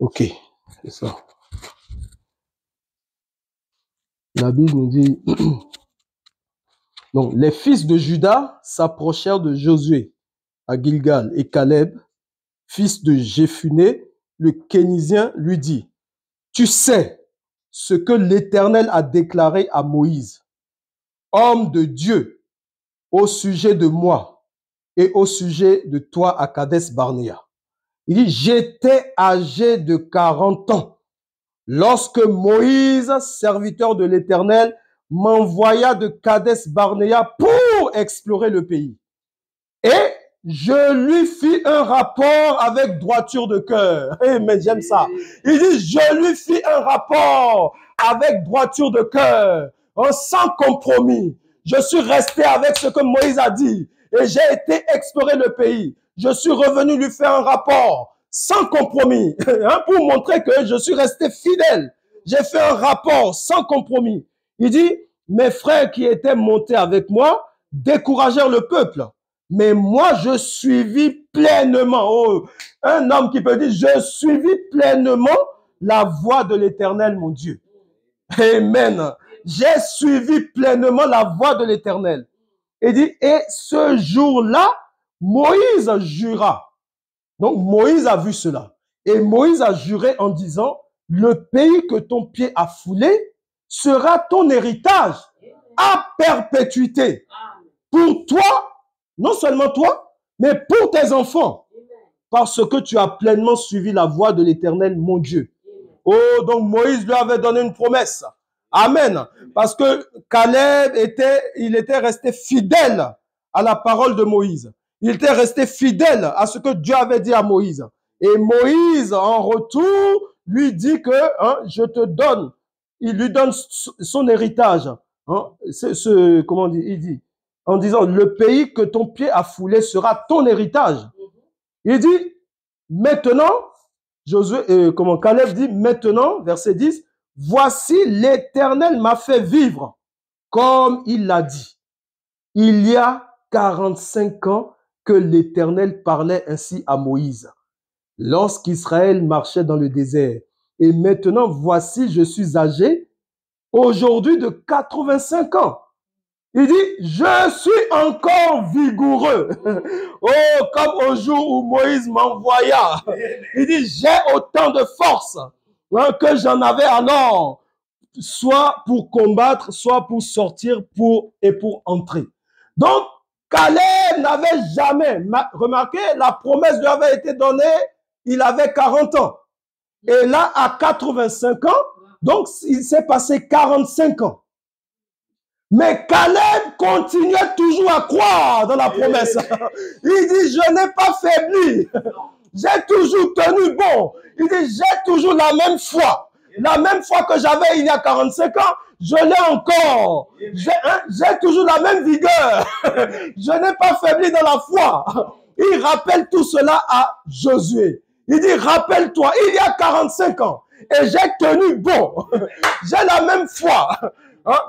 Ok, c'est ça. La Bible nous dit, donc, les fils de Juda s'approchèrent de Josué à Gilgal et Caleb, fils de Jéphuné, le Kénizien, lui dit, tu sais ce que l'Éternel a déclaré à Moïse. homme de Dieu, au sujet de moi et au sujet de toi à Kadesh Barnéa. Il dit, j'étais âgé de 40 ans lorsque Moïse, serviteur de l'Éternel, m'envoya de Kadesh Barnéa pour explorer le pays. Et je lui fis un rapport avec droiture de cœur. Mais j'aime ça. Il dit, je lui fis un rapport avec droiture de cœur, sans compromis. Je suis resté avec ce que Moïse a dit et j'ai été explorer le pays. Je suis revenu lui faire un rapport sans compromis, pour montrer que je suis resté fidèle. J'ai fait un rapport sans compromis. Il dit, mes frères qui étaient montés avec moi découragèrent le peuple. Mais moi, je suivis pleinement. Oh, un homme qui peut dire, je suivis pleinement la voie de l'Éternel, mon Dieu. Amen. J'ai suivi pleinement la voie de l'Éternel. Il dit, et ce jour-là, Moïse jura. Donc, Moïse a vu cela. Et Moïse a juré en disant, le pays que ton pied a foulé sera ton héritage à perpétuité. Pour toi, non seulement toi, mais pour tes enfants. Parce que tu as pleinement suivi la voie de l'Éternel, mon Dieu. Oh, donc Moïse lui avait donné une promesse. Amen. Parce que Caleb était resté fidèle à la parole de Moïse. Il était resté fidèle à ce que Dieu avait dit à Moïse. Et Moïse, en retour, lui dit que je te donne. Il lui donne son héritage. Comment il dit? En disant, le pays que ton pied a foulé sera ton héritage. Il dit, maintenant, Caleb dit, maintenant, verset 10, voici l'Éternel m'a fait vivre, comme il l'a dit. Il y a 45 ans que l'Éternel parlait ainsi à Moïse, lorsqu'Israël marchait dans le désert. Et maintenant, voici, je suis âgé, aujourd'hui de 85 ans. Il dit, je suis encore vigoureux. Oh, comme au jour où Moïse m'envoya. Il dit, j'ai autant de force que j'en avais alors, soit pour combattre, soit pour sortir et pour entrer. Donc, Caleb n'avait jamais, remarquez, la promesse lui avait été donnée, il avait 40 ans. Et là, à 85 ans, donc il s'est passé 45 ans. Mais Caleb continuait toujours à croire dans la promesse. Il dit, je n'ai pas faibli. J'ai toujours tenu bon. Il dit, j'ai toujours la même foi. La même foi que j'avais il y a 45 ans, je l'ai encore. J'ai toujours la même vigueur. Je n'ai pas faibli dans la foi. Il rappelle tout cela à Josué. Il dit, rappelle-toi, il y a 45 ans, et j'ai tenu bon. J'ai la même foi.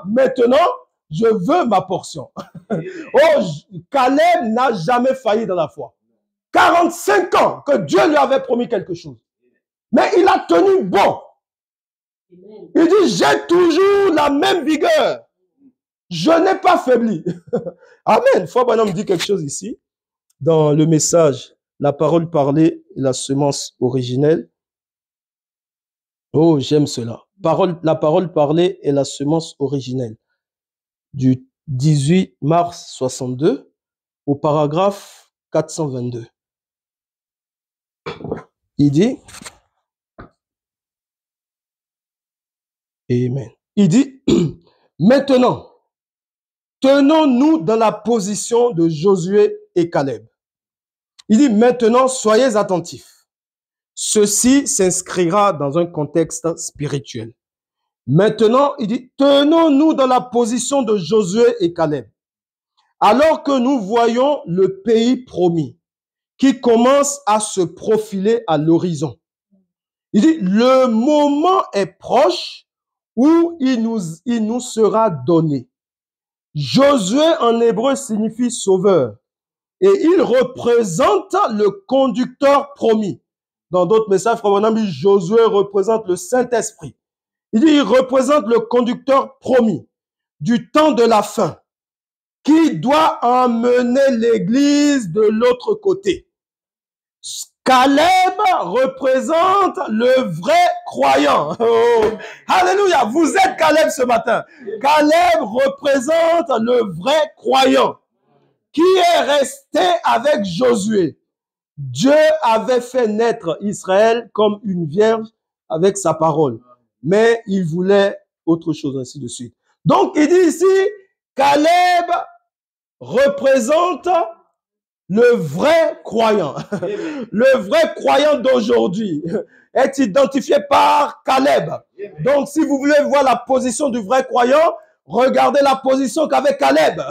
Maintenant, je veux ma portion. Oh, Caleb n'a jamais failli dans la foi. 45 ans que Dieu lui avait promis quelque chose. Mais il a tenu bon. Il dit, j'ai toujours la même vigueur. Je n'ai pas faibli. Amen. Foi Bonhomme dit quelque chose ici. Dans le message, la parole parlée et la semence originelle. Oh, j'aime cela. La parole parlée et la semence originelle. Du 18 mars 62 au paragraphe 422. Il dit, Amen. Il dit, maintenant, tenons-nous dans la position de Josué et Caleb. Il dit, maintenant, soyez attentifs. Ceci s'inscrira dans un contexte spirituel. Maintenant, il dit, tenons-nous dans la position de Josué et Caleb. Alors que nous voyons le pays promis qui commence à se profiler à l'horizon. Il dit, le moment est proche où il nous sera donné. Josué en hébreu signifie sauveur et il représente le conducteur promis. Dans d'autres messages, Frère Bonhomme dit, Josué représente le Saint-Esprit. Il dit, il représente le conducteur promis du temps de la fin qui doit emmener l'Église de l'autre côté. Caleb représente le vrai croyant. Oh, alléluia, vous êtes Caleb ce matin. Caleb représente le vrai croyant qui est resté avec Josué. Dieu avait fait naître Israël comme une vierge avec sa parole. Mais il voulait autre chose, ainsi de suite. Donc, il dit ici, Caleb représente le vrai croyant. Le vrai croyant d'aujourd'hui est identifié par Caleb. Donc, si vous voulez voir la position du vrai croyant, regardez la position qu'avait Caleb.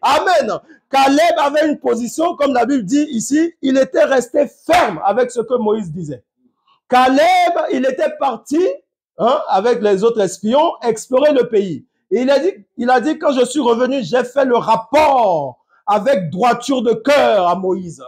Amen. Caleb avait une position, comme la Bible dit ici, il était resté ferme avec ce que Moïse disait. Caleb, il était parti avec les autres espions explorer le pays. Et il a dit, quand je suis revenu, j'ai fait le rapport avec droiture de cœur à Moïse.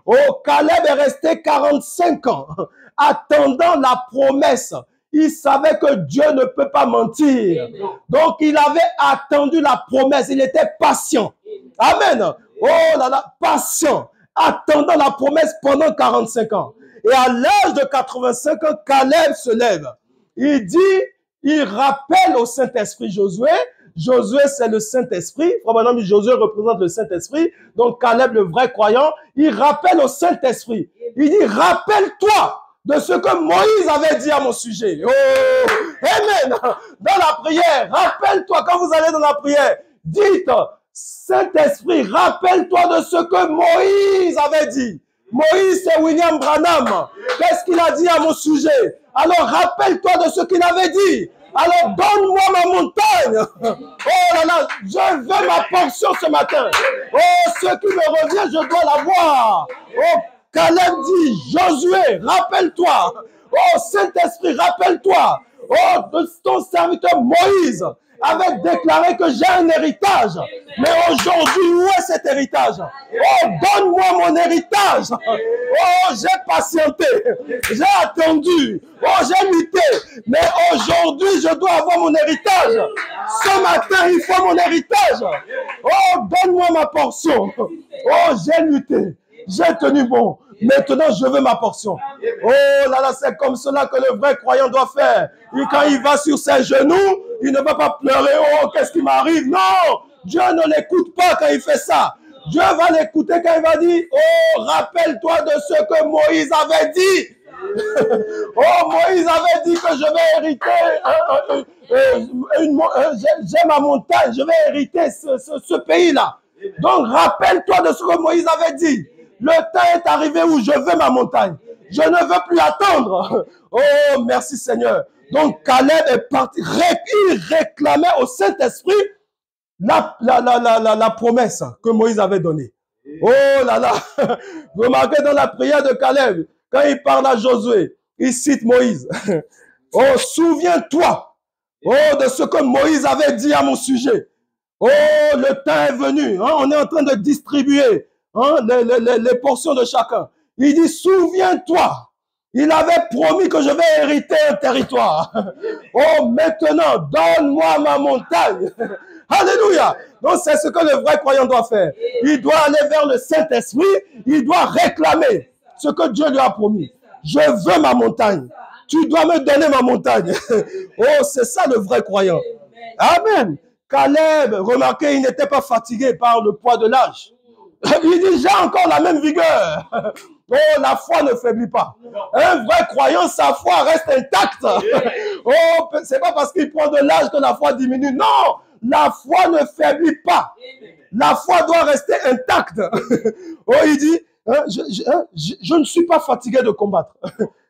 Oh, Caleb est resté 45 ans attendant la promesse. Il savait que Dieu ne peut pas mentir. Donc, il avait attendu la promesse. Il était patient. Amen. Oh là là, patient. Attendant la promesse pendant 45 ans. Et à l'âge de 85 ans, Caleb se lève. Il dit, il rappelle au Saint-Esprit Josué. Josué, c'est le Saint-Esprit. Frère Josué représente le Saint-Esprit. Donc, Caleb, le vrai croyant, il rappelle au Saint-Esprit. Il dit, rappelle-toi de ce que Moïse avait dit à mon sujet. Oh, amen. Dans la prière, rappelle-toi, quand vous allez dans la prière, dites, Saint-Esprit, rappelle-toi de ce que Moïse avait dit. Moïse, c'est William Branham. Qu'est-ce qu'il a dit à mon sujet? Alors, rappelle-toi de ce qu'il avait dit. Alors, donne-moi ma montagne. Oh là là, je veux ma portion ce matin. Oh, ce qui me revient, je dois l'avoir. Oh, Caleb dit, Josué, rappelle-toi. Oh, Saint-Esprit, rappelle-toi. Oh, de ton serviteur Moïse avait déclaré que j'ai un héritage. Mais aujourd'hui, où est cet héritage? Oh, donne-moi mon héritage. Oh, j'ai patienté. J'ai attendu. Oh, j'ai lutté. Mais aujourd'hui, je dois avoir mon héritage. Ce matin, il faut mon héritage. Oh, donne-moi ma portion. Oh, j'ai lutté. J'ai tenu bon. Maintenant, je veux ma portion. Oh là là, c'est comme cela que le vrai croyant doit faire. Et quand il va sur ses genoux, il ne va pas pleurer. Oh, qu'est-ce qui m'arrive? Non, Dieu ne l'écoute pas quand il fait ça. Dieu va l'écouter quand il va dire, oh, rappelle-toi de ce que Moïse avait dit. Oh, Moïse avait dit que je vais hériter, j'ai ma montagne, je vais hériter ce pays-là. Donc, rappelle-toi de ce que Moïse avait dit. Le temps est arrivé où je veux ma montagne. Je ne veux plus attendre. Oh, merci Seigneur. Donc, Caleb est parti. Il réclamait au Saint-Esprit la promesse que Moïse avait donnée. Oh là là. Vous remarquez dans la prière de Caleb, quand il parle à Josué, il cite Moïse. Oh, souviens-toi de ce que Moïse avait dit à mon sujet. Oh, le temps est venu. On est en train de distribuer les portions de chacun. Il dit, souviens-toi. Il avait promis que je vais hériter un territoire. Oh, maintenant, donne-moi ma montagne. Alléluia. Donc, c'est ce que le vrai croyant doit faire. Il doit aller vers le Saint-Esprit. Il doit réclamer ce que Dieu lui a promis. Je veux ma montagne. Tu dois me donner ma montagne. Oh, c'est ça le vrai croyant. Amen. Caleb, remarquez, il n'était pas fatigué par le poids de l'âge. Il dit, j'ai encore la même vigueur. Oh, la foi ne faiblit pas. Un vrai croyant, sa foi reste intacte. Oh, c'est pas parce qu'il prend de l'âge que la foi diminue. Non, la foi ne faiblit pas. La foi doit rester intacte. Oh, il dit, je ne suis pas fatigué de combattre.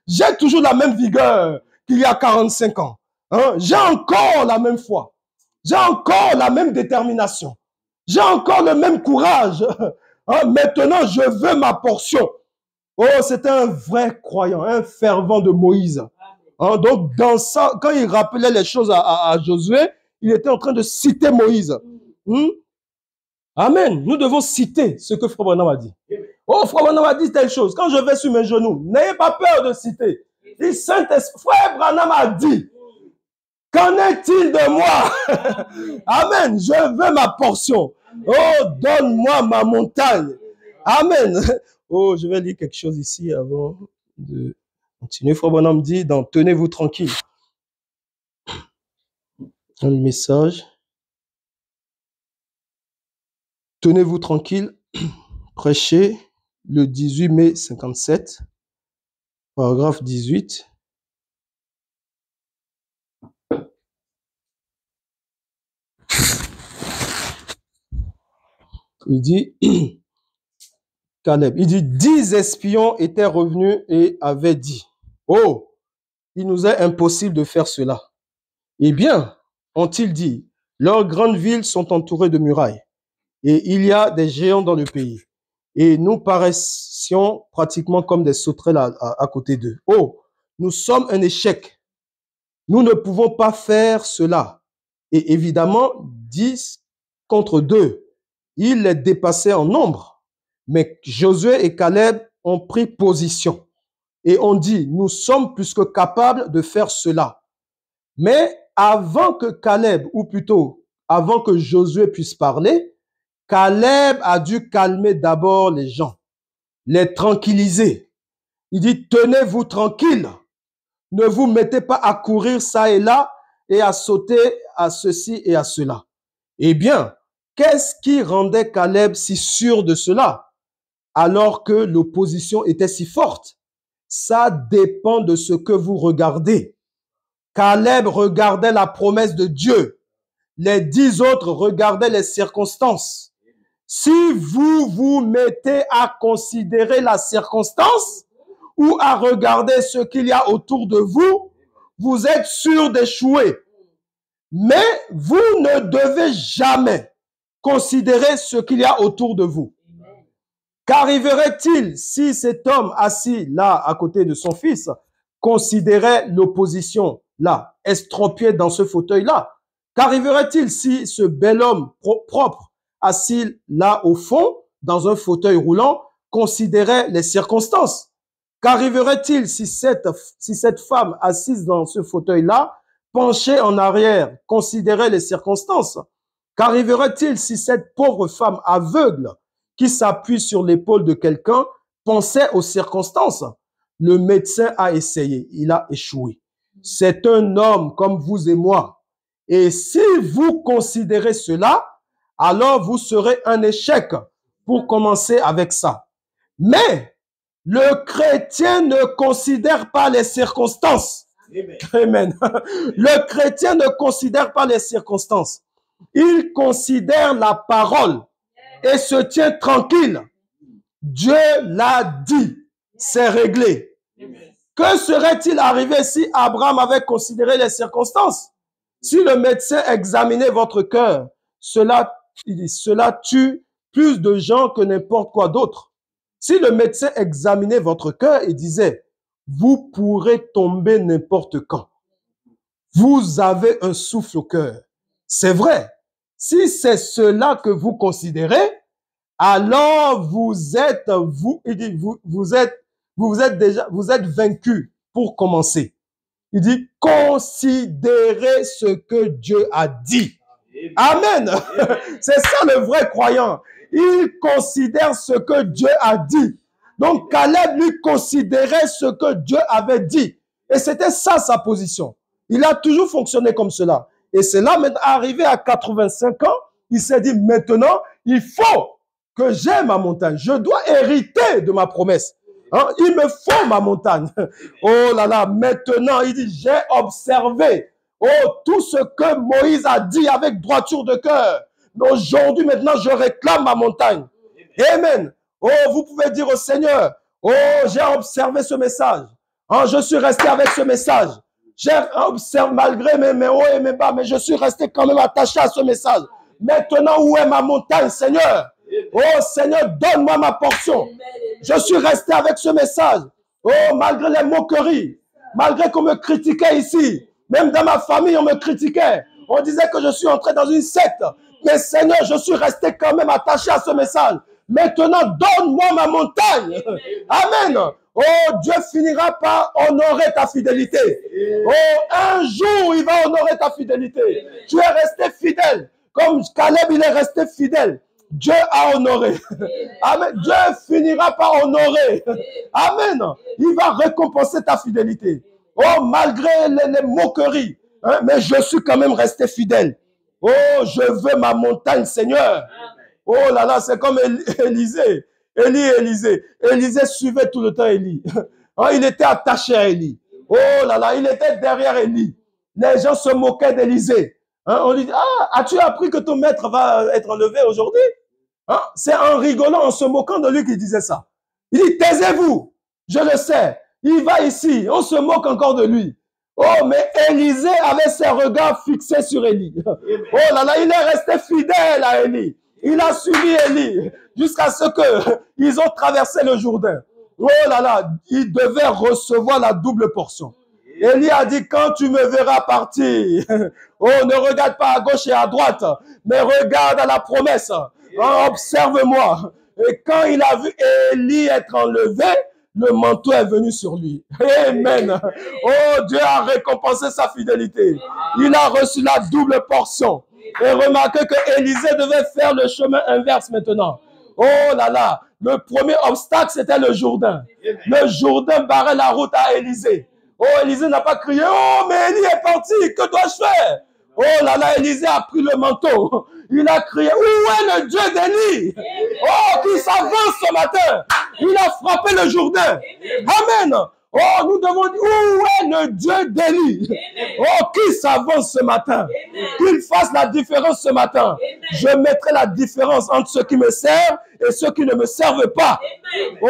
J'ai toujours la même vigueur qu'il y a 45 ans. J'ai encore la même foi. J'ai encore la même détermination. J'ai encore le même courage. Maintenant, je veux ma portion. Oh, c'était un vrai croyant, un fervent de Moïse. Donc, dans ça, quand il rappelait les choses à Josué, il était en train de citer Moïse. Amen. Nous devons citer ce que Frère Branham a dit. Oh, Frère Branham a dit telle chose. Quand je vais sur mes genoux, n'ayez pas peur de citer. Il Saint-Esprit, Frère Branham a dit. Qu'en est-il de moi? Amen. Je veux ma portion. Oh, donne-moi ma montagne. Amen. Oh, je vais lire quelque chose ici avant de continuer. Frère Bonhomme dit dans Tenez-vous tranquille. Un message. Tenez-vous tranquille. Prêché le 18 mai 57. Paragraphe 18. Il dit, Caleb, il dit, 10 espions étaient revenus et avaient dit, oh, il nous est impossible de faire cela. Eh bien, ont-ils dit, leurs grandes villes sont entourées de murailles et il y a des géants dans le pays. Et nous paraissions pratiquement comme des sauterelles à côté d'eux. Oh, nous sommes un échec. Nous ne pouvons pas faire cela. Et évidemment, 10 contre 2. Ils les dépassaient en nombre. Mais Josué et Caleb ont pris position. Et ont dit, nous sommes plus que capables de faire cela. Mais avant que Caleb, ou plutôt avant que Josué puisse parler, Caleb a dû calmer d'abord les gens, les tranquilliser. Il dit, tenez-vous tranquille. Ne vous mettez pas à courir ça et là et à sauter à ceci et à cela. Eh bien, qu'est-ce qui rendait Caleb si sûr de cela alors que l'opposition était si forte? Ça dépend de ce que vous regardez. Caleb regardait la promesse de Dieu. Les 10 autres regardaient les circonstances. Si vous vous mettez à considérer la circonstance ou à regarder ce qu'il y a autour de vous, vous êtes sûr d'échouer. Mais vous ne devez jamais considérer ce qu'il y a autour de vous. Qu'arriverait-il si cet homme assis là à côté de son fils considérait l'opposition là, estropié dans ce fauteuil-là? Qu'arriverait-il si ce bel homme propre assis là au fond dans un fauteuil roulant considérait les circonstances? Qu'arriverait-il si cette femme assise dans ce fauteuil-là, penchée en arrière, considérait les circonstances? Qu'arriverait-il si cette pauvre femme aveugle qui s'appuie sur l'épaule de quelqu'un pensait aux circonstances? Le médecin a essayé, il a échoué. C'est un homme comme vous et moi. Et si vous considérez cela, alors vous serez un échec pour commencer avec ça. Mais le chrétien ne considère pas les circonstances. Amen. Le chrétien ne considère pas les circonstances. Il considère la parole et se tient tranquille. Dieu l'a dit, c'est réglé. Que serait-il arrivé si Abraham avait considéré les circonstances? Si le médecin examinait votre cœur, cela tue plus de gens que n'importe quoi d'autre. Si le médecin examinait votre cœur et disait, vous pourrez tomber n'importe quand. Vous avez un souffle au cœur. C'est vrai. Si c'est cela que vous considérez, alors vous êtes vaincu pour commencer. Il dit, considérez ce que Dieu a dit. Amen. C'est ça le vrai croyant. Il considère ce que Dieu a dit. Donc Caleb lui considérait ce que Dieu avait dit. Et c'était ça sa position. Il a toujours fonctionné comme cela. Et c'est là, maintenant, arrivé à 85 ans, il s'est dit, maintenant, il faut que j'ai ma montagne. Je dois hériter de ma promesse. Hein? Il me faut ma montagne. Oh là là, maintenant, il dit, j'ai observé tout ce que Moïse a dit avec droiture de cœur. Mais aujourd'hui, maintenant, je réclame ma montagne. Amen. Oh, vous pouvez dire au Seigneur, oh, j'ai observé ce message. Hein, je suis resté avec ce message. J'ai observé malgré mes hauts et mes bas, mais je suis resté quand même attaché à ce message. Maintenant, où est ma montagne, Seigneur? Oh, Seigneur, donne-moi ma portion. Je suis resté avec ce message. Oh, malgré les moqueries, malgré qu'on me critiquait ici, même dans ma famille, on me critiquait. On disait que je suis entré dans une secte. Mais Seigneur, je suis resté quand même attaché à ce message. Maintenant, donne-moi ma montagne. Amen. Oh, Dieu finira par honorer ta fidélité. Oh, un jour, il va honorer ta fidélité. Tu es resté fidèle. Comme Caleb, il est resté fidèle. Dieu a honoré. Amen. Dieu finira par honorer. Amen. Il va récompenser ta fidélité. Oh, malgré les moqueries, hein, mais je suis quand même resté fidèle. Oh, je veux ma montagne, Seigneur. Oh là là, c'est comme Élisée. Élisée suivait tout le temps Élie. Hein, il était attaché à Élie. Oh là là, il était derrière Élie. Les gens se moquaient d'Élisée. Hein, on lui dit, ah, as-tu appris que ton maître va être enlevé aujourd'hui? Hein, c'est en rigolant, en se moquant de lui qu'il disait ça. Il dit, taisez-vous, je le sais. Il va ici, on se moque encore de lui. Oh, mais Élisée avait ses regards fixés sur Élie. Oh là là, il est resté fidèle à Élie. Il a suivi Élie jusqu'à ce qu'ils ont traversé le Jourdain. Oh là là, il devait recevoir la double portion. Élie a dit, quand tu me verras partir, oh, ne regarde pas à gauche et à droite, mais regarde à la promesse. Oh, observe-moi. Et quand il a vu Élie être enlevé, le manteau est venu sur lui. Amen. Oh, Dieu a récompensé sa fidélité. Il a reçu la double portion. Et remarquez que Élisée devait faire le chemin inverse maintenant. Oh là là, le premier obstacle, c'était le Jourdain. Le Jourdain barrait la route à Élisée. Oh, Élisée n'a pas crié, oh, mais Élie est parti, que dois-je faire? Oh là là, Élisée a pris le manteau. Il a crié, où est le Dieu d'Élie? Oh, qui s'avance ce matin. Il a frappé le Jourdain. Amen. Oh, nous devons dire, où est le Dieu d'Élie? Oh, qui s'avance ce matin? Qu'il fasse la différence ce matin. Je mettrai la différence entre ceux qui me servent et ceux qui ne me servent pas. Oh,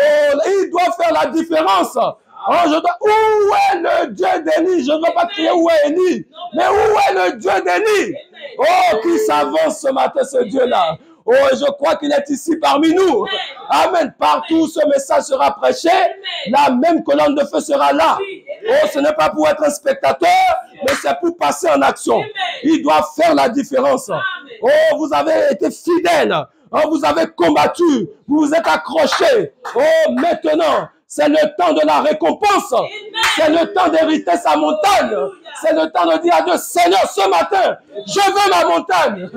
il doit faire la différence. Oh, où est le Dieu d'Élie? Je ne veux pas crier où est Élie, mais où est le Dieu d'Élie? Oh, qui s'avance ce matin, ce Dieu-là. Oh, je crois qu'il est ici parmi nous. Amen. Partout où ce message sera prêché, la même colonne de feu sera là. Oh, ce n'est pas pour être un spectateur, mais c'est pour passer en action. Il doit faire la différence. Oh, vous avez été fidèles. Oh, vous avez combattu. Vous vous êtes accrochés. Oh, maintenant, c'est le temps de la récompense. C'est le temps d'hériter sa montagne. C'est le temps de dire à Dieu, Seigneur, ce matin, je veux ma montagne.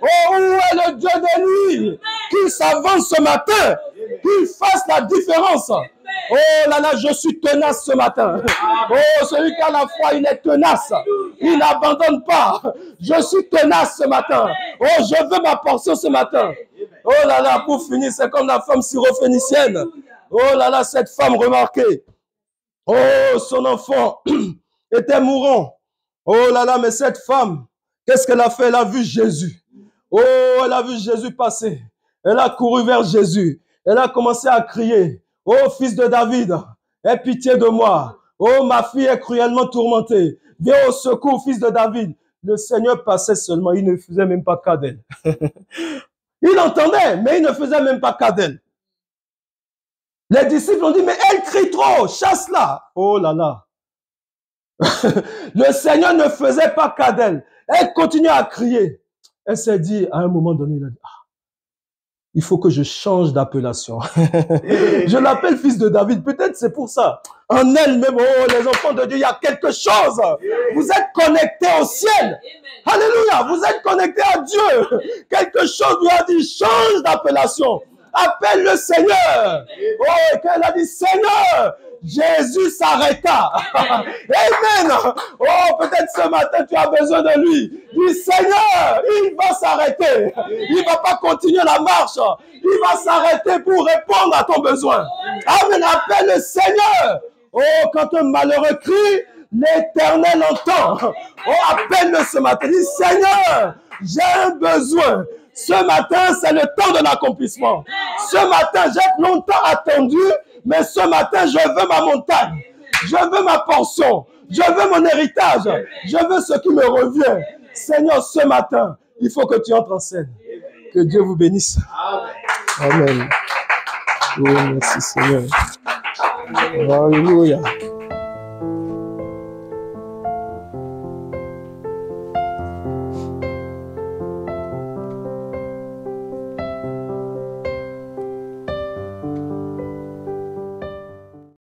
Oh, où est le Dieu d'Élie? Qu'il s'avance ce matin. Qu'il fasse la différence. Oh là là, je suis tenace ce matin. Oh, celui qui a la foi, il est tenace. Il n'abandonne pas. Je suis tenace ce matin. Oh, je veux ma portion ce matin. Oh là là, pour finir, c'est comme la femme syrophénicienne. Oh là là, cette femme, remarquée. Oh, son enfant était mourant. Oh là là, mais cette femme, qu'est-ce qu'elle a fait? Elle a vu Jésus. Oh, elle a vu Jésus passer. Elle a couru vers Jésus. Elle a commencé à crier. Oh, fils de David, aie pitié de moi. Oh, ma fille est cruellement tourmentée. Viens au secours, fils de David. Le Seigneur passait seulement. Il ne faisait même pas cas d'elle. Il entendait, mais il ne faisait même pas cas d'elle. Les disciples ont dit, mais elle crie trop, chasse-la. Oh là là. Le Seigneur ne faisait pas cas d'elle. Elle continuait à crier. Elle s'est dit, à un moment donné, il a dit, ah, il faut que je change d'appellation. Je l'appelle fils de David. Peut-être c'est pour ça. En elle-même, oh, les enfants de Dieu, il y a quelque chose. Vous êtes connectés au ciel. Alléluia. Vous êtes connectés à Dieu. Quelque chose lui a dit, change d'appellation. Appelle le Seigneur. Oh, et quand elle a dit, Seigneur, Jésus s'arrêta. Amen. Oh, peut-être ce matin, tu as besoin de lui. Dis, Seigneur, il va s'arrêter. Il ne va pas continuer la marche. Il va s'arrêter pour répondre à ton besoin. Amen. Appelle le Seigneur. Oh, quand un malheureux crie, l'Éternel entend. Oh, appelle-le ce matin. Dis, Seigneur, j'ai un besoin. Ce matin, c'est le temps de l'accomplissement. Ce matin, j'ai longtemps attendu, mais ce matin, je veux ma montagne. Je veux ma portion. Je veux mon héritage. Je veux ce qui me revient. Seigneur, ce matin, il faut que tu entres en scène. Que Dieu vous bénisse. Amen. Oh, merci Seigneur. Alléluia.